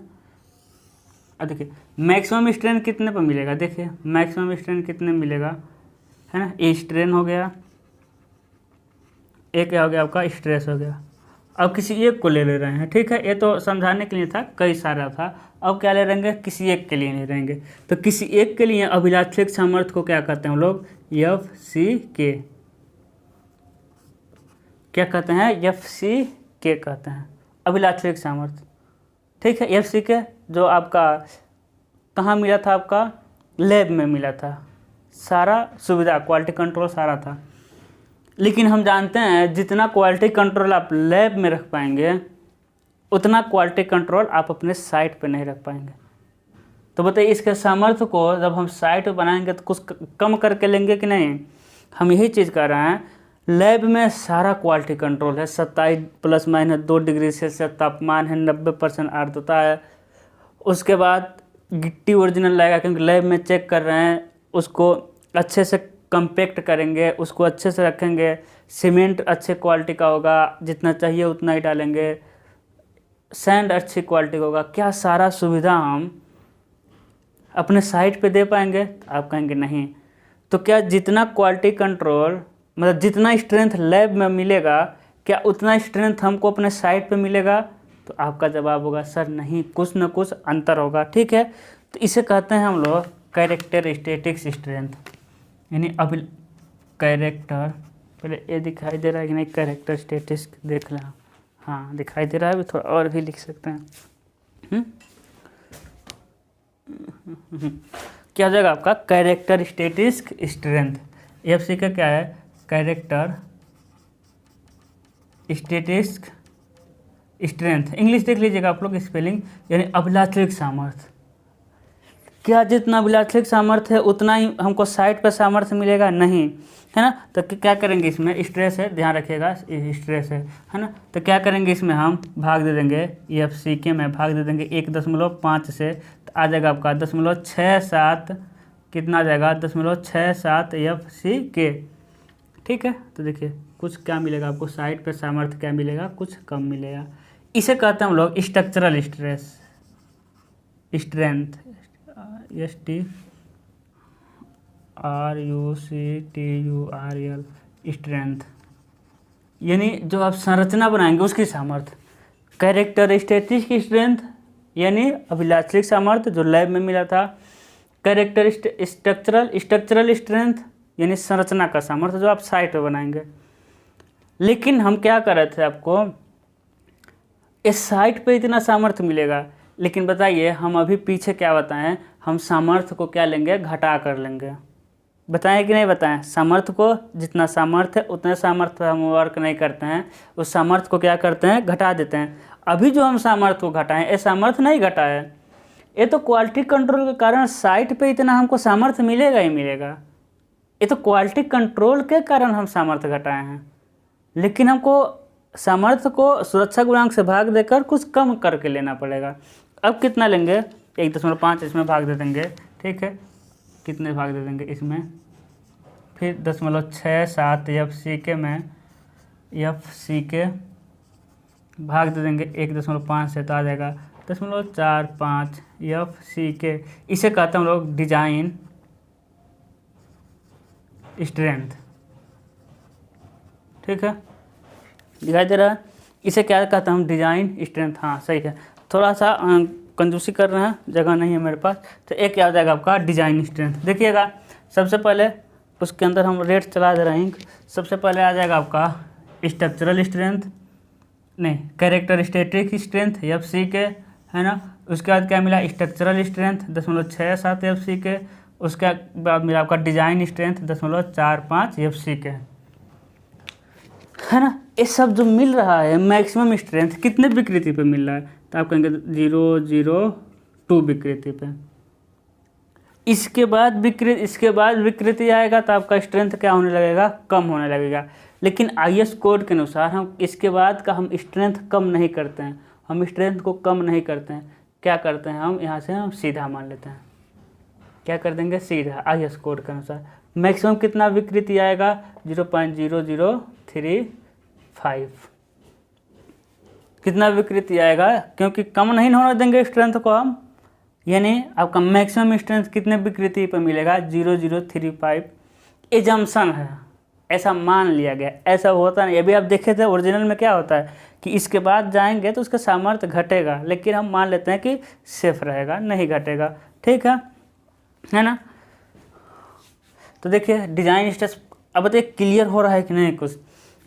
अब देखिए मैक्सिमम स्ट्रेन कितने पर मिलेगा, देखिए मैक्सिमम स्ट्रेन कितने मिलेगा, है ना। ए स्ट्रेन हो गया, एक क्या हो गया आपका, स्ट्रेस हो गया। अब किसी एक को ले रहे हैं, ठीक है, ये तो समझाने के लिए था, कई सारा था। अब क्या ले रहेंगे, किसी एक के लिए ले रहेंगे। तो किसी एक के लिए अभिलाक्षिक सामर्थ्य को क्या कहते हैं हम लोग, FCK, क्या कहते हैं, FCK कहते हैं, अभिलाक्षिक सामर्थ्य, ठीक है। FCK जो आपका कहाँ मिला था, आपका लैब में मिला था, सारा सुविधा, क्वालिटी कंट्रोल सारा था। लेकिन हम जानते हैं जितना क्वालिटी कंट्रोल आप लैब में रख पाएंगे उतना क्वालिटी कंट्रोल आप अपने साइट पे नहीं रख पाएंगे। तो बताइए इसके सामर्थ्य को जब हम साइट पे बनाएंगे तो कुछ कम करके लेंगे कि नहीं। हम यही चीज़ कर रहे हैं, लैब में सारा क्वालिटी कंट्रोल है, 27 ± 2 डिग्री सेल्सियस तापमान है, 90% आर्द्रता है। उसके बाद गिट्टी ओरिजिनल लगेगा, क्योंकि लैब में चेक कर रहे हैं, उसको अच्छे से कंपैक्ट करेंगे, उसको अच्छे से रखेंगे। सीमेंट अच्छे क्वालिटी का होगा, जितना चाहिए उतना ही डालेंगे। सैंड अच्छी क्वालिटी का होगा। क्या सारा सुविधा हम अपने साइट पे दे पाएंगे? आप कहेंगे नहीं। तो क्या जितना क्वालिटी कंट्रोल मतलब जितना स्ट्रेंथ लैब में मिलेगा क्या उतना स्ट्रेंथ हमको अपने साइट पे मिलेगा? तो आपका जवाब होगा सर नहीं, कुछ न कुछ अंतर होगा। ठीक है, तो इसे कहते हैं हम लोग कैरेक्टरिस्टिक्स स्ट्रेंथ, यानी अब कैरेक्टर, पहले ये दिखाई दे रहा है कि नहीं, कैरेक्टरिस्टिक्स देख लें। हाँ दिखाई दे रहा है, अभी थोड़ा और भी लिख सकते हैं। क्या हो जाएगा आपका कैरेक्टरिस्टिक्स स्ट्रेंथ। एफसी का क्या है? Character statistic strength. इंग्लिश देख लीजिएगा आप लोग स्पेलिंग, यानी अभिलाक्षिक सामर्थ्य। क्या जितना विलायक सामर्थ्य है उतना ही हमको साइट पर सामर्थ्य मिलेगा? नहीं, है ना। तो क्या करेंगे, इसमें स्ट्रेस है, ध्यान रखिएगा स्ट्रेस है ना। तो क्या करेंगे, इसमें हम भाग दे देंगे एफ सी के में भाग दे देंगे 1.5 से, तो आ जाएगा आपका 0.67, कितना आ जाएगा 0.67 एफ सी के। ठीक है, तो देखिए कुछ क्या मिलेगा आपको, साइड पे सामर्थ्य क्या मिलेगा, कुछ कम मिलेगा। इसे कहते हैं हम लोग structural stress, strength, STRUCTURL, strength, यानी जो आप संरचना बनाएंगे उसकी सामर्थ्य। कैरेक्टरिस्टिक स्ट्रेंथ यानी अभिलाक्षिक सामर्थ्य जो लैब में मिला था। स्ट्रक्चरल स्ट्रेंथ यानी संरचना का सामर्थ्य जो आप साइट पे बनाएंगे। लेकिन हम क्या कर रहे थे, आपको इस साइट पे इतना सामर्थ्य मिलेगा, लेकिन बताइए हम अभी पीछे क्या बताएं, हम सामर्थ्य को क्या लेंगे, घटा कर लेंगे। बताएं कि नहीं बताएं? सामर्थ्य को जितना सामर्थ्य है उतने सामर्थ्य हम वर्क नहीं करते हैं, उस सामर्थ्य को क्या करते हैं, घटा देते हैं। अभी जो हम सामर्थ्य को घटाएं, ये सामर्थ्य नहीं घटा है, ये तो क्वालिटी कंट्रोल के कारण साइट पे इतना हमको सामर्थ्य मिलेगा ही मिलेगा। ये तो क्वालिटी कंट्रोल के कारण हम सामर्थ्य घटाए हैं, लेकिन हमको सामर्थ्य को सुरक्षा गुणांक से भाग देकर कुछ कम करके लेना पड़ेगा। अब कितना लेंगे, 1.5 इसमें भाग दे देंगे। ठीक है, कितने भाग दे देंगे इसमें, फिर 0.67 एफ सी के में एफ सी के भाग दे देंगे 1.5 से, तो आ जाएगा 0.45 एफ सी के। इसे कहते हैं हम लोग डिजाइन स्ट्रेंथ। ठीक है, दिखाई दे रहा है। इसे क्या कहते हैं हम, डिजाइन स्ट्रेंथ। हाँ सही है, थोड़ा सा कंजूसी कर रहे हैं, जगह नहीं है मेरे पास। तो एक क्या हो जाएगा आपका, डिजाइन स्ट्रेंथ। देखिएगा सबसे पहले उसके अंदर हम रेट चला दे रहे हैं। सबसे पहले आ जाएगा आपका स्ट्रक्चरल स्ट्रेंथ, नहीं कैरेक्टरिस्टिक स्ट्रेंथ एफ सी के, है ना। उसके बाद क्या मिला, स्ट्रक्चरल स्ट्रेंथ 0.67 एफ सी के। उसके बाद मिला आपका डिजाइन स्ट्रेंथ 0.45 एफ सी के, है ना। ये सब जो मिल रहा है मैक्सिमम स्ट्रेंथ कितने विकृति पे मिल रहा है, तो आप कहेंगे 0.02 विकृति पे। इसके बाद विकृति आएगा तो आपका स्ट्रेंथ क्या होने लगेगा, कम होने लगेगा। लेकिन IS कोड के अनुसार हम इसके बाद का हम स्ट्रेंथ कम नहीं करते हैं, हम स्ट्रेंथ को कम नहीं करते हैं। क्या करते हैं हम, यहाँ से हम सीधा मान लेते हैं। क्या कर देंगे, सीधा। IS कोड के अनुसार मैक्सिमम कितना विकृति आएगा, 0.0035। कितना विकृति आएगा, क्योंकि कम नहीं होने देंगे स्ट्रेंथ को हम, यानी आपका मैक्सिमम स्ट्रेंथ कितने विकृति पर मिलेगा, 0.035। एजम्पशन है, ऐसा मान लिया गया, ऐसा होता नहीं। अभी आप देखे थे ओरिजिनल में क्या होता है कि इसके बाद जाएंगे तो उसका सामर्थ्य घटेगा, लेकिन हम मान लेते हैं कि सेफ रहेगा, नहीं घटेगा। ठीक है ना। तो देखिए डिजाइन स्ट्रेस, अब बताइए क्लियर हो रहा है कि नहीं कुछ।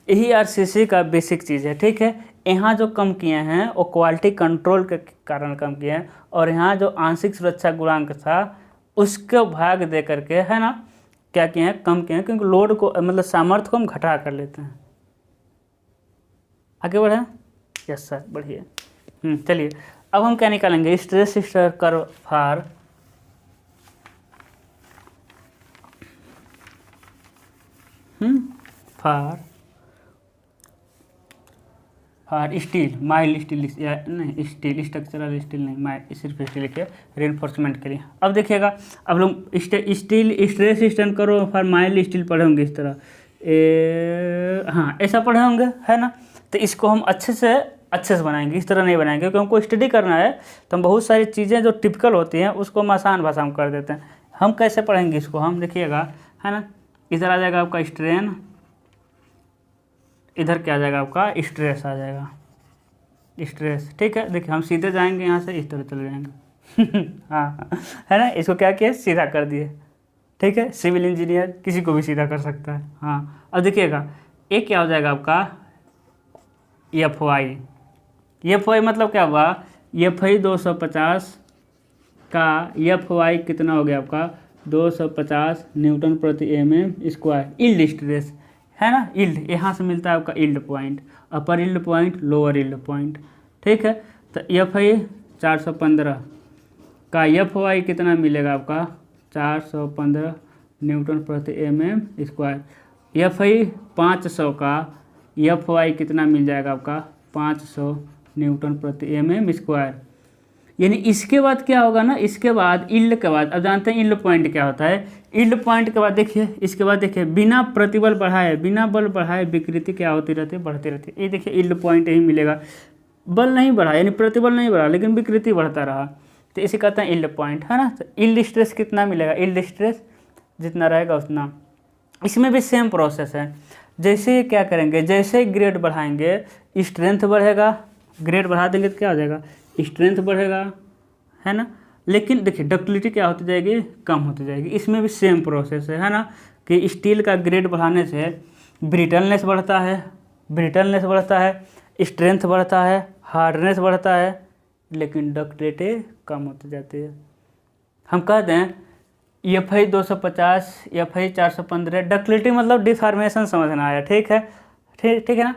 यही RCC का बेसिक चीज़ है। ठीक है, यहाँ जो कम किए हैं वो क्वालिटी कंट्रोल के कारण कम किए हैं, और यहाँ जो आंशिक सुरक्षा गुणांक था उसको भाग दे करके, है ना, क्या किए हैं, कम किए हैं, क्योंकि लोड को मतलब सामर्थ्य को हम घटा कर लेते हैं। आगे बढ़े, यस सर, बढ़िए। चलिए अब हम क्या निकालेंगे, stress curve for steel, mild steel, या नहीं स्टील, स्ट्रक्चरल स्टील नहीं, सिर्फ स्टील लिखिए, रेनफोर्समेंट के लिए। अब देखिएगा, अब लोग स्टील स्ट्रेस स्ट्रेन करो फॉर माइल्ड स्टील पढ़े होंगे इस तरह, हाँ ऐसा पढ़े होंगे, है ना। तो इसको हम अच्छे से बनाएंगे, इस तरह नहीं बनाएंगे, क्योंकि हमको स्टडी करना है। तो हम बहुत सारी चीज़ें जो टिपिकल होती हैं उसको हम आसान भाषा में कर देते हैं। हम कैसे पढ़ेंगे इसको, हम देखिएगा, है ना। इधर आ जाएगा आपका स्ट्रेन, इधर क्या आ जाएगा आपका स्ट्रेस आ जाएगा, स्ट्रेस। ठीक है, देखिए हम सीधे जाएंगे यहाँ से, इस तरह चले जाएंगे हाँ, है ना। इसको क्या किया, सीधा कर दिए। ठीक है, सिविल इंजीनियर किसी को भी सीधा कर सकता है। हाँ, अब देखिएगा एक क्या हो जाएगा आपका FY मतलब क्या हुआ, FI 250 का FY कितना हो गया आपका 250 न्यूटन प्रति mm²। यील्ड स्ट्रेस है ना, यील्ड यहाँ से मिलता है आपका yield point, upper yield point, lower yield point. ठीक है, तो FI 415 का एफ वाई कितना मिलेगा आपका 415 न्यूटन प्रति mm²। एफ आई 500 का एफ वाई कितना मिल जाएगा आपका 500 न्यूटन प्रति mm²। यानी इसके बाद क्या होगा ना, इसके बाद इल्ड के बाद, अब जानते हैं इल्ड पॉइंट क्या होता है। इल्ड पॉइंट के बाद देखिए, इसके बाद देखिए बिना प्रतिबल बढ़ाए, बिना बल बढ़ाए विकृति क्या होती रहती है, बढ़ती रहती है। ये देखिए इल्ड पॉइंट यही मिलेगा, बल नहीं बढ़ा यानी प्रतिबल नहीं बढ़ा लेकिन विकृति बढ़ता रहा, तो इसे कहते हैं इल्ड पॉइंट, है ना। तो इल्ड स्ट्रेस कितना मिलेगा, इल्ड स्ट्रेस जितना रहेगा उतना। इसमें भी सेम प्रोसेस है, जैसे क्या करेंगे, जैसे ग्रेड बढ़ाएंगे स्ट्रेंथ बढ़ेगा, ग्रेड बढ़ा देंगे तो क्या हो जाएगा, स्ट्रेंथ बढ़ेगा, है ना। लेकिन देखिए डक्टिलिटी क्या होती जाएगी, कम होती जाएगी। इसमें भी सेम प्रोसेस है ना, कि स्टील का ग्रेड बढ़ाने से ब्रिटलनेस बढ़ता है, ब्रिटलनेस बढ़ता है, स्ट्रेंथ बढ़ता है, हार्डनेस बढ़ता है, लेकिन डक्टिलिटी कम होती जाती है। हम कहते हैं F I 250, F I 415, ductility मतलब डिफॉर्मेशन समझना आया, ठीक है, ठीक है ना।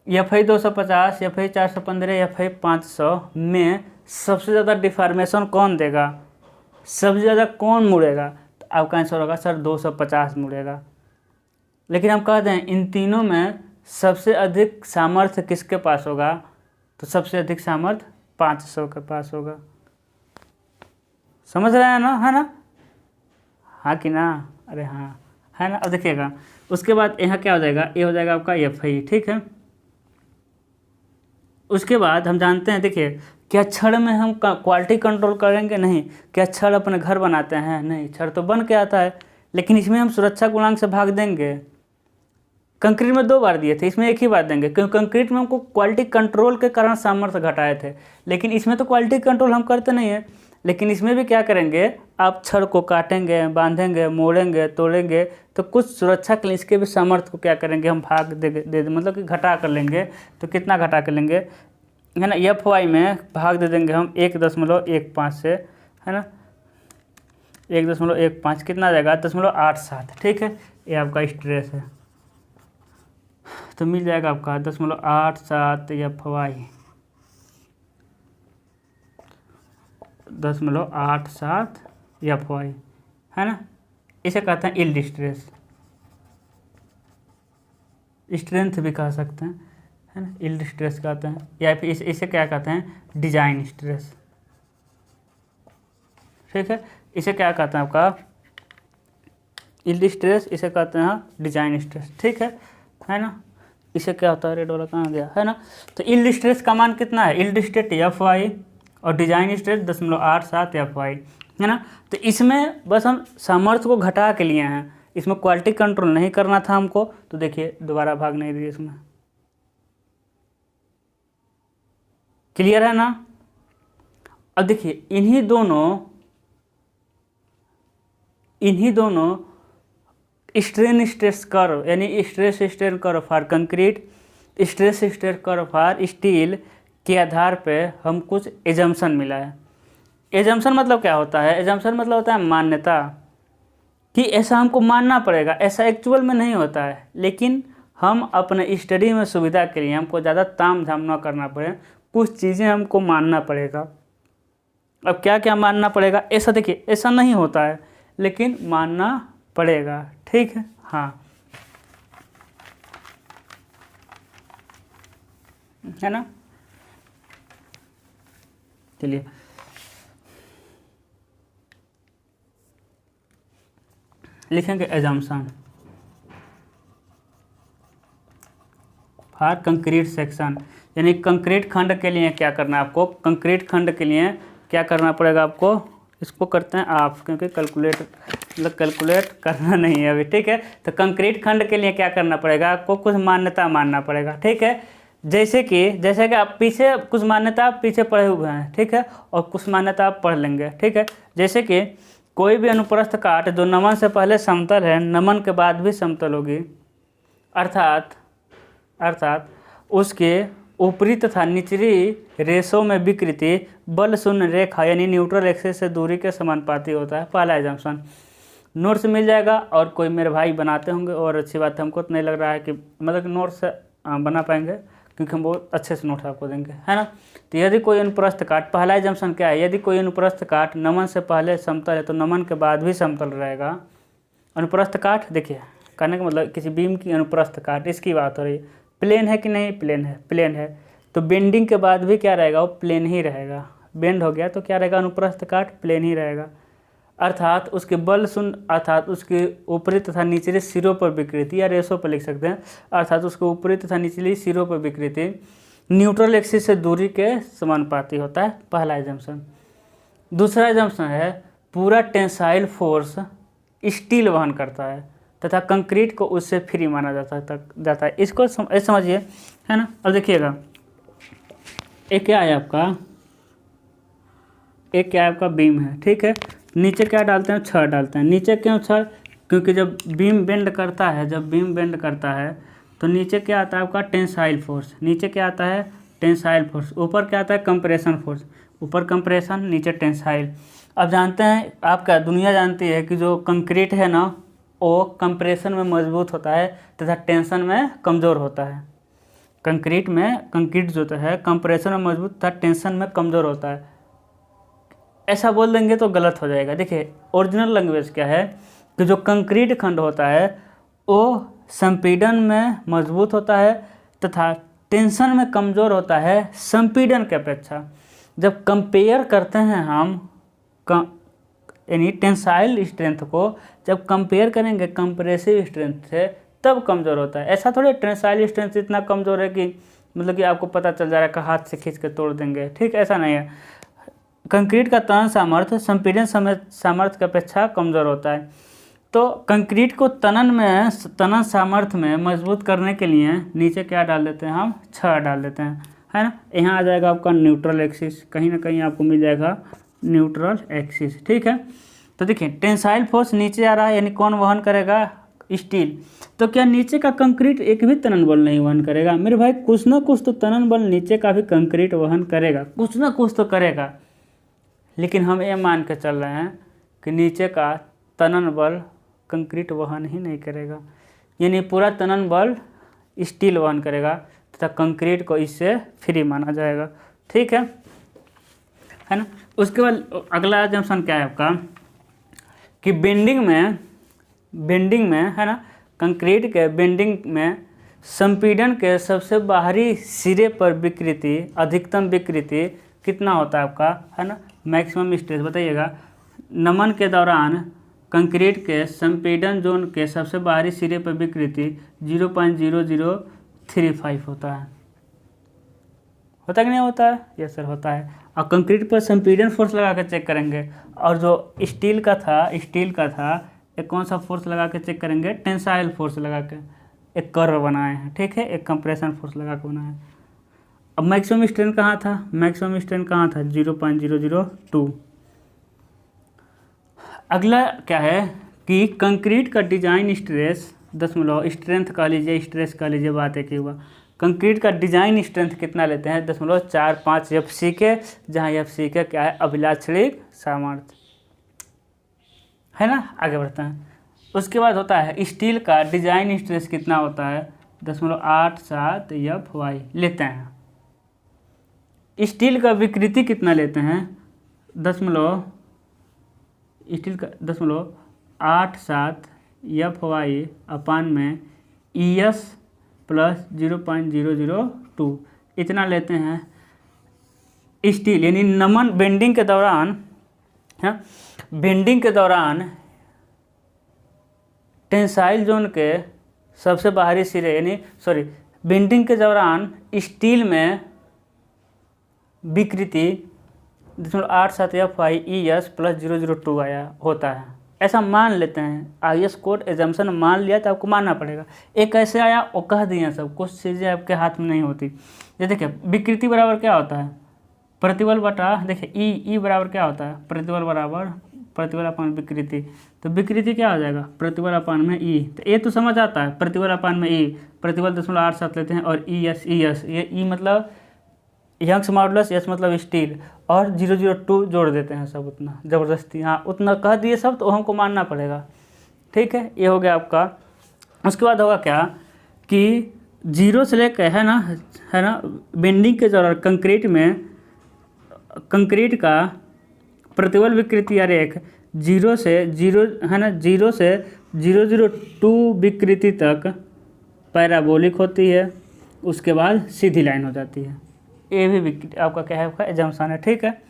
F I 250, F I 415, F I 500 में सबसे ज़्यादा डिफॉर्मेशन कौन देगा, सबसे ज़्यादा कौन मुड़ेगा, तो आपका आंसर होगा सर 250 मुड़ेगा। लेकिन हम कहते हैं इन तीनों में सबसे अधिक सामर्थ्य किसके पास होगा, तो सबसे अधिक सामर्थ्य 500 के पास होगा। समझ रहे हैं ना, है ना, हाँ कि ना, अरे हाँ, है ना। अब देखिएगा उसके बाद यहाँ क्या हो जाएगा, ये हो जाएगा आपका एफ आई, ठीक है। उसके बाद हम जानते हैं, देखिए क्या छड़ में हम क्वालिटी कंट्रोल करेंगे, नहीं। क्या छड़ अपने घर बनाते हैं, नहीं, छड़ तो बन के आता है, लेकिन इसमें हम सुरक्षा गुणांक से भाग देंगे। कंक्रीट में 2 बार दिए थे, इसमें 1 ही बार देंगे, क्योंकि कंक्रीट में हमको क्वालिटी कंट्रोल के कारण सामर्थ्य घटाए थे, लेकिन इसमें तो क्वालिटी कंट्रोल हम करते नहीं है। लेकिन इसमें भी क्या करेंगे, आप छड़ को काटेंगे, बांधेंगे, मोड़ेंगे, तोड़ेंगे, तो कुछ सुरक्षा के लिए इसके भी सामर्थ्य को क्या करेंगे, हम भाग दे मतलब कि घटा कर लेंगे। तो कितना घटा कर लेंगे, है ना, एफ वाई में भाग दे देंगे हम 1.15 से, है ना, 1.15 कितना आ जाएगा 0.87, ठीक है। ये आपका स्ट्रेस है, तो मिल जाएगा आपका 0.87 एफ वाई, 0.87 एफ वाई, है ना। इसे कहते हैं इल्ड स्ट्रेस, स्ट्रेंथ भी कह सकते हैं, है ना, इल्ड स्ट्रेस कहते हैं, या फिर इसे क्या कहते हैं, डिजाइन स्ट्रेस, ठीक है। इसे क्या कहते हैं आपका इल्ड स्ट्रेस, इसे कहते हैं डिजाइन स्ट्रेस, ठीक है ना। इसे क्या होता है, रेड वाला कहाँ गया, है ना। तो इल्ड स्ट्रेस का मान कितना है, इल्ड स्ट्रेस एफ वाई और डिजाइन स्ट्रेस 0.87 एफ वाई, है ना। तो इसमें बस हम सामर्थ्य को घटा के लिए हैं, इसमें क्वालिटी कंट्रोल नहीं करना था हमको। तो देखिए दोबारा भाग नहीं दिए इसमें, क्लियर है ना। अब देखिए इन्हीं दोनों स्ट्रेन स्ट्रेस कर्व, यानी stress strain curve for concrete, stress strain curve for steel के आधार पे हम कुछ एजम्पशन मिला है। एजम्पशन मतलब क्या होता है, एजम्पशन मतलब होता है मान्यता, कि ऐसा हमको मानना पड़ेगा, ऐसा एक्चुअल में नहीं होता है, लेकिन हम अपने स्टडी में सुविधा के लिए हमको ज़्यादा ताम झाम ना करना पड़े, कुछ चीज़ें हमको मानना पड़ेगा। अब क्या क्या मानना पड़ेगा, ऐसा देखिए ऐसा नहीं होता है, लेकिन मानना पड़ेगा, ठीक है, हाँ, है ना। चलिए लिखेंगे एजम्पशन फॉर कंक्रीट सेक्शन, यानी कंक्रीट खंड के लिए क्या करना है आपको, कंक्रीट खंड के लिए क्या करना पड़ेगा आपको, इसको करते हैं आप, क्योंकि कैलकुलेट करना नहीं है अभी, ठीक है। तो कंक्रीट खंड के लिए क्या करना पड़ेगा आपको, कुछ मान्यता मानना पड़ेगा, ठीक है। जैसे कि आप पीछे कुछ मान्यता आप पीछे पढ़े हुए हैं, ठीक है, और कुछ मान्यता आप पढ़ लेंगे, ठीक है। जैसे कि कोई भी अनुप्रस्थ काट जो नमन से पहले समतल है, नमन के बाद भी समतल होगी, अर्थात उसके ऊपरी तथा निचली रेशों में विकृति बल शून्य रेखा यानी न्यूट्रल एक्सिस से दूरी के समानुपाती होता है। पहला एजम्पशन नोट्स मिल जाएगा, और कोई मेरे भाई बनाते होंगे, और अच्छी बात है, हमको तो नहीं लग रहा है कि मतलब नोट्स बना पाएंगे, क्योंकि हम बहुत अच्छे से नोट आपको देंगे, है ना। तो यदि कोई अनुप्रस्थ काट, पहला एजम्पशन क्या है, यदि कोई अनुप्रस्थ काट नमन से पहले समतल है तो नमन के बाद भी समतल रहेगा। अनुप्रस्थ काट देखिए कहने का मतलब किसी बीम की अनुप्रस्थ काट, इसकी बात हो रही है। प्लेन है कि नहीं, प्लेन है, प्लेन है तो बेंडिंग के बाद भी क्या रहेगा, वो प्लेन ही रहेगा। बेंड हो गया तो क्या रहेगा, अनुप्रस्थ काट प्लेन ही रहेगा। अर्थात उसके बल शून्य, अर्थात उसके ऊपरी तथा निचले सिरों पर विकृति, या रेशो पर लिख सकते हैं, अर्थात उसके ऊपरी तथा निचली सिरों पर विकृति न्यूट्रल एक्सिस से दूरी के समानुपाती होता है, पहला एजम्पशन। दूसरा एजम्पशन है पूरा टेंसाइल फोर्स स्टील वहन करता है तथा कंक्रीट को उससे फ्री माना जाता है। इसको समझिए, है ना। अब देखिएगा एक क्या है आपका, एक क्या है आपका बीम है, ठीक है। नीचे क्या डालते हैं, छड़ डालते हैं। नीचे क्यों छड़, क्योंकि जब बीम बेंड करता है, जब बीम बेंड करता है तो नीचे क्या आता है आपका, टेंसाइल फोर्स। नीचे क्या आता है, टेंसाइल फोर्स। ऊपर क्या आता है, कंप्रेशन फोर्स। ऊपर कंप्रेशन, नीचे टेंसाइल। अब जानते हैं आप, क्या दुनिया जानती है कि जो कंक्रीट है ना, वो कंप्रेशन में मजबूत होता है तथा टेंशन में कमज़ोर होता है। कंक्रीट जो है कंप्रेशन में मजबूत तथा टेंशन में कमज़ोर होता है। ऐसा बोल देंगे तो गलत हो जाएगा। देखिए ओरिजिनल लैंग्वेज क्या है कि जो कंक्रीट खंड होता है वो संपीड़न में मजबूत होता है तथा टेंशन में कमज़ोर होता है संपीड़न के अपेक्षा। जब कंपेयर करते हैं हम यानी टेंसाइल स्ट्रेंथ को जब कंपेयर करेंगे कंप्रेसिव स्ट्रेंथ से, तब कमज़ोर होता है। ऐसा थोड़ी टेंसाइल स्ट्रेंथ इतना कमज़ोर है कि मतलब कि आपको पता चल जा रहा है कि हाथ से खींच के तोड़ देंगे, ठीक, ऐसा नहीं है। कंक्रीट का तनन सामर्थ्य संपीड़न सामर्थ्य की अपेक्षा कमज़ोर होता है। तो कंक्रीट को तनन सामर्थ्य में मजबूत करने के लिए नीचे क्या डाल देते हैं हम, छड़ डाल देते हैं, है ना। यहाँ आ जाएगा आपका न्यूट्रल एक्सिस, कहीं ना कहीं आपको मिल जाएगा न्यूट्रल एक्सिस, ठीक है। तो देखिए टेंसाइल फोर्स नीचे आ रहा है, यानी कौन वहन करेगा, स्टील। तो क्या नीचे का कंक्रीट एक भी तनन बल नहीं वहन करेगा मेरे भाई? कुछ ना कुछ तो तनन बल नीचे का भी कंक्रीट वहन करेगा, कुछ ना कुछ तो करेगा। लेकिन हम ये मान के चल रहे हैं कि नीचे का तनन बल कंक्रीट वहन ही नहीं करेगा, यानी पूरा तनन बल स्टील वहन करेगा तथा कंक्रीट को इससे फ्री माना जाएगा, ठीक है ना। उसके बाद अगला एजम्पशन क्या है आपका कि बेंडिंग में है ना, कंक्रीट के बेंडिंग में संपीड़न के सबसे बाहरी सिरे पर विकृति, अधिकतम विकृति कितना होता है आपका, है ना, मैक्सिमम स्ट्रेस बताइएगा। नमन के दौरान कंक्रीट के संपीड़न जोन के सबसे बाहरी सिरे पर विकृति 0.0035 होता है। होता कि नहीं होता है? यस सर होता है। और कंक्रीट पर संपीड़न फोर्स लगा कर चेक करेंगे, और जो स्टील का था एक कौन सा फोर्स लगा के चेक करेंगे, टेंसाइल फोर्स लगा के एक कर्व बनाए हैं, ठीक है, एक कंप्रेशन फोर्स लगा के बनाए हैं। अब मैक्सिमम स्ट्रेन कहाँ था, 0.002। अगला क्या है कि कंक्रीट का डिजाइन स्ट्रेस स्ट्रेंथ कह लीजिए, स्ट्रेस कह लीजिए, बात एक ही हुआ। कंक्रीट का डिजाइन स्ट्रेंथ कितना लेते हैं, 0.45 FC के, जहाँ FC के क्या है, अभिलाक्षणिक सामर्थ्य, है ना। आगे बढ़ते हैं। उसके बाद होता है स्टील का डिजाइन स्ट्रेस कितना होता है, 0.87 FY लेते हैं। स्टील का विकृति कितना लेते हैं, 0.87 FY अपान में ES प्लस 0.002 इतना लेते हैं स्टील, यानी नमन बेंडिंग के दौरान, है बेंडिंग के दौरान टेंसाइल जोन के सबसे बाहरी सिरे, यानी बेंडिंग के दौरान स्टील में विकृति 0.87 FY ES प्लस 0.002 आया होता है, ऐसा मान लेते हैं। IS कोड एजम्पशन मान लिया तो आपको मानना पड़ेगा। एक ऐसे आया वो कह दिए, सब कुछ चीज़ें आपके हाथ में नहीं होती। ये देखिए विकृति बराबर क्या होता है, प्रतिबल बटा, देखिए ई बराबर क्या होता है, प्रतिबल बराबर प्रतिबल अपान विकृति। तो विकृति क्या हो जाएगा, प्रतिबल अपान में ई। तो ये तो समझ आता है, प्रतिबल अपान में ई, प्रतिबल 0.87 लेते हैं, और ES ये ई मतलब यंग्स मॉडुलस, एस मतलब स्टील, और 0.002 जोड़ देते हैं सब, उतना ज़बरदस्ती, हाँ उतना कह दिए सब, तो हमको मानना पड़ेगा, ठीक है। ये हो गया आपका। उसके बाद होगा क्या कि जीरो से लेकर है ना बेंडिंग के दौरान कंक्रीट का प्रतिबल विकृति या रेख जीरो से 002 विकृति तक पैराबोलिक होती है, उसके बाद सीधी लाइन हो जाती है। ये भी विकृति आपका क्या है, आपका एजम्पशन है। ठीक है,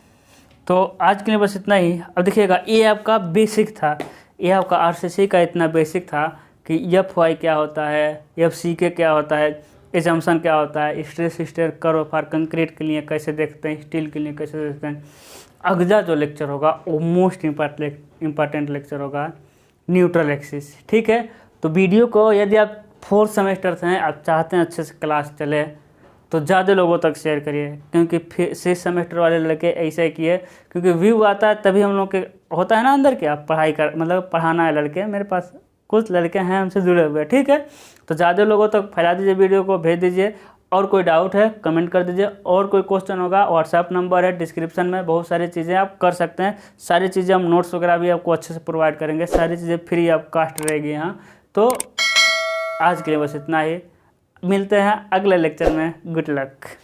तो आज के लिए बस इतना ही। अब देखिएगा, ये आपका बेसिक था, ये आपका आरसीसी का इतना बेसिक था कि एफ वाई क्या होता है, एफ सी के क्या होता है, एजम्पशन क्या होता है, stress strain curve for concrete के लिए कैसे देखते हैं, स्टील के लिए कैसे देखते हैं। अगला जो लेक्चर होगा वो मोस्ट इम्पॉर्टेंट लेक्चर होगा, न्यूट्रल एक्सिस। ठीक है, तो वीडियो को यदि आप 4 सेमेस्टर से हैं, आप चाहते हैं अच्छे से क्लास चले, तो ज़्यादा लोगों तक शेयर करिए, क्योंकि फिर 6 सेमेस्टर वाले लड़के ऐसे किए, क्योंकि व्यू आता है तभी हम लोग के होता है ना अंदर के आप पढ़ाई कर मतलब पढ़ाना है। लड़के मेरे पास कुछ लड़के हैं हमसे जुड़े हुए। ठीक है, तो ज़्यादा लोगों तक फैला दीजिए, वीडियो को भेज दीजिए। और कोई डाउट है कमेंट कर दीजिए, और कोई क्वेश्चन होगा व्हाट्सएप नंबर है डिस्क्रिप्शन में, बहुत सारी चीज़ें आप कर सकते हैं। सारी चीज़ें हम नोट्स वगैरह भी आपको अच्छे से प्रोवाइड करेंगे, सारी चीज़ें फ्री ऑफ कास्ट रहेगी यहाँ। तो आज के लिए बस इतना ही, मिलते हैं अगले लेक्चर में। Good luck.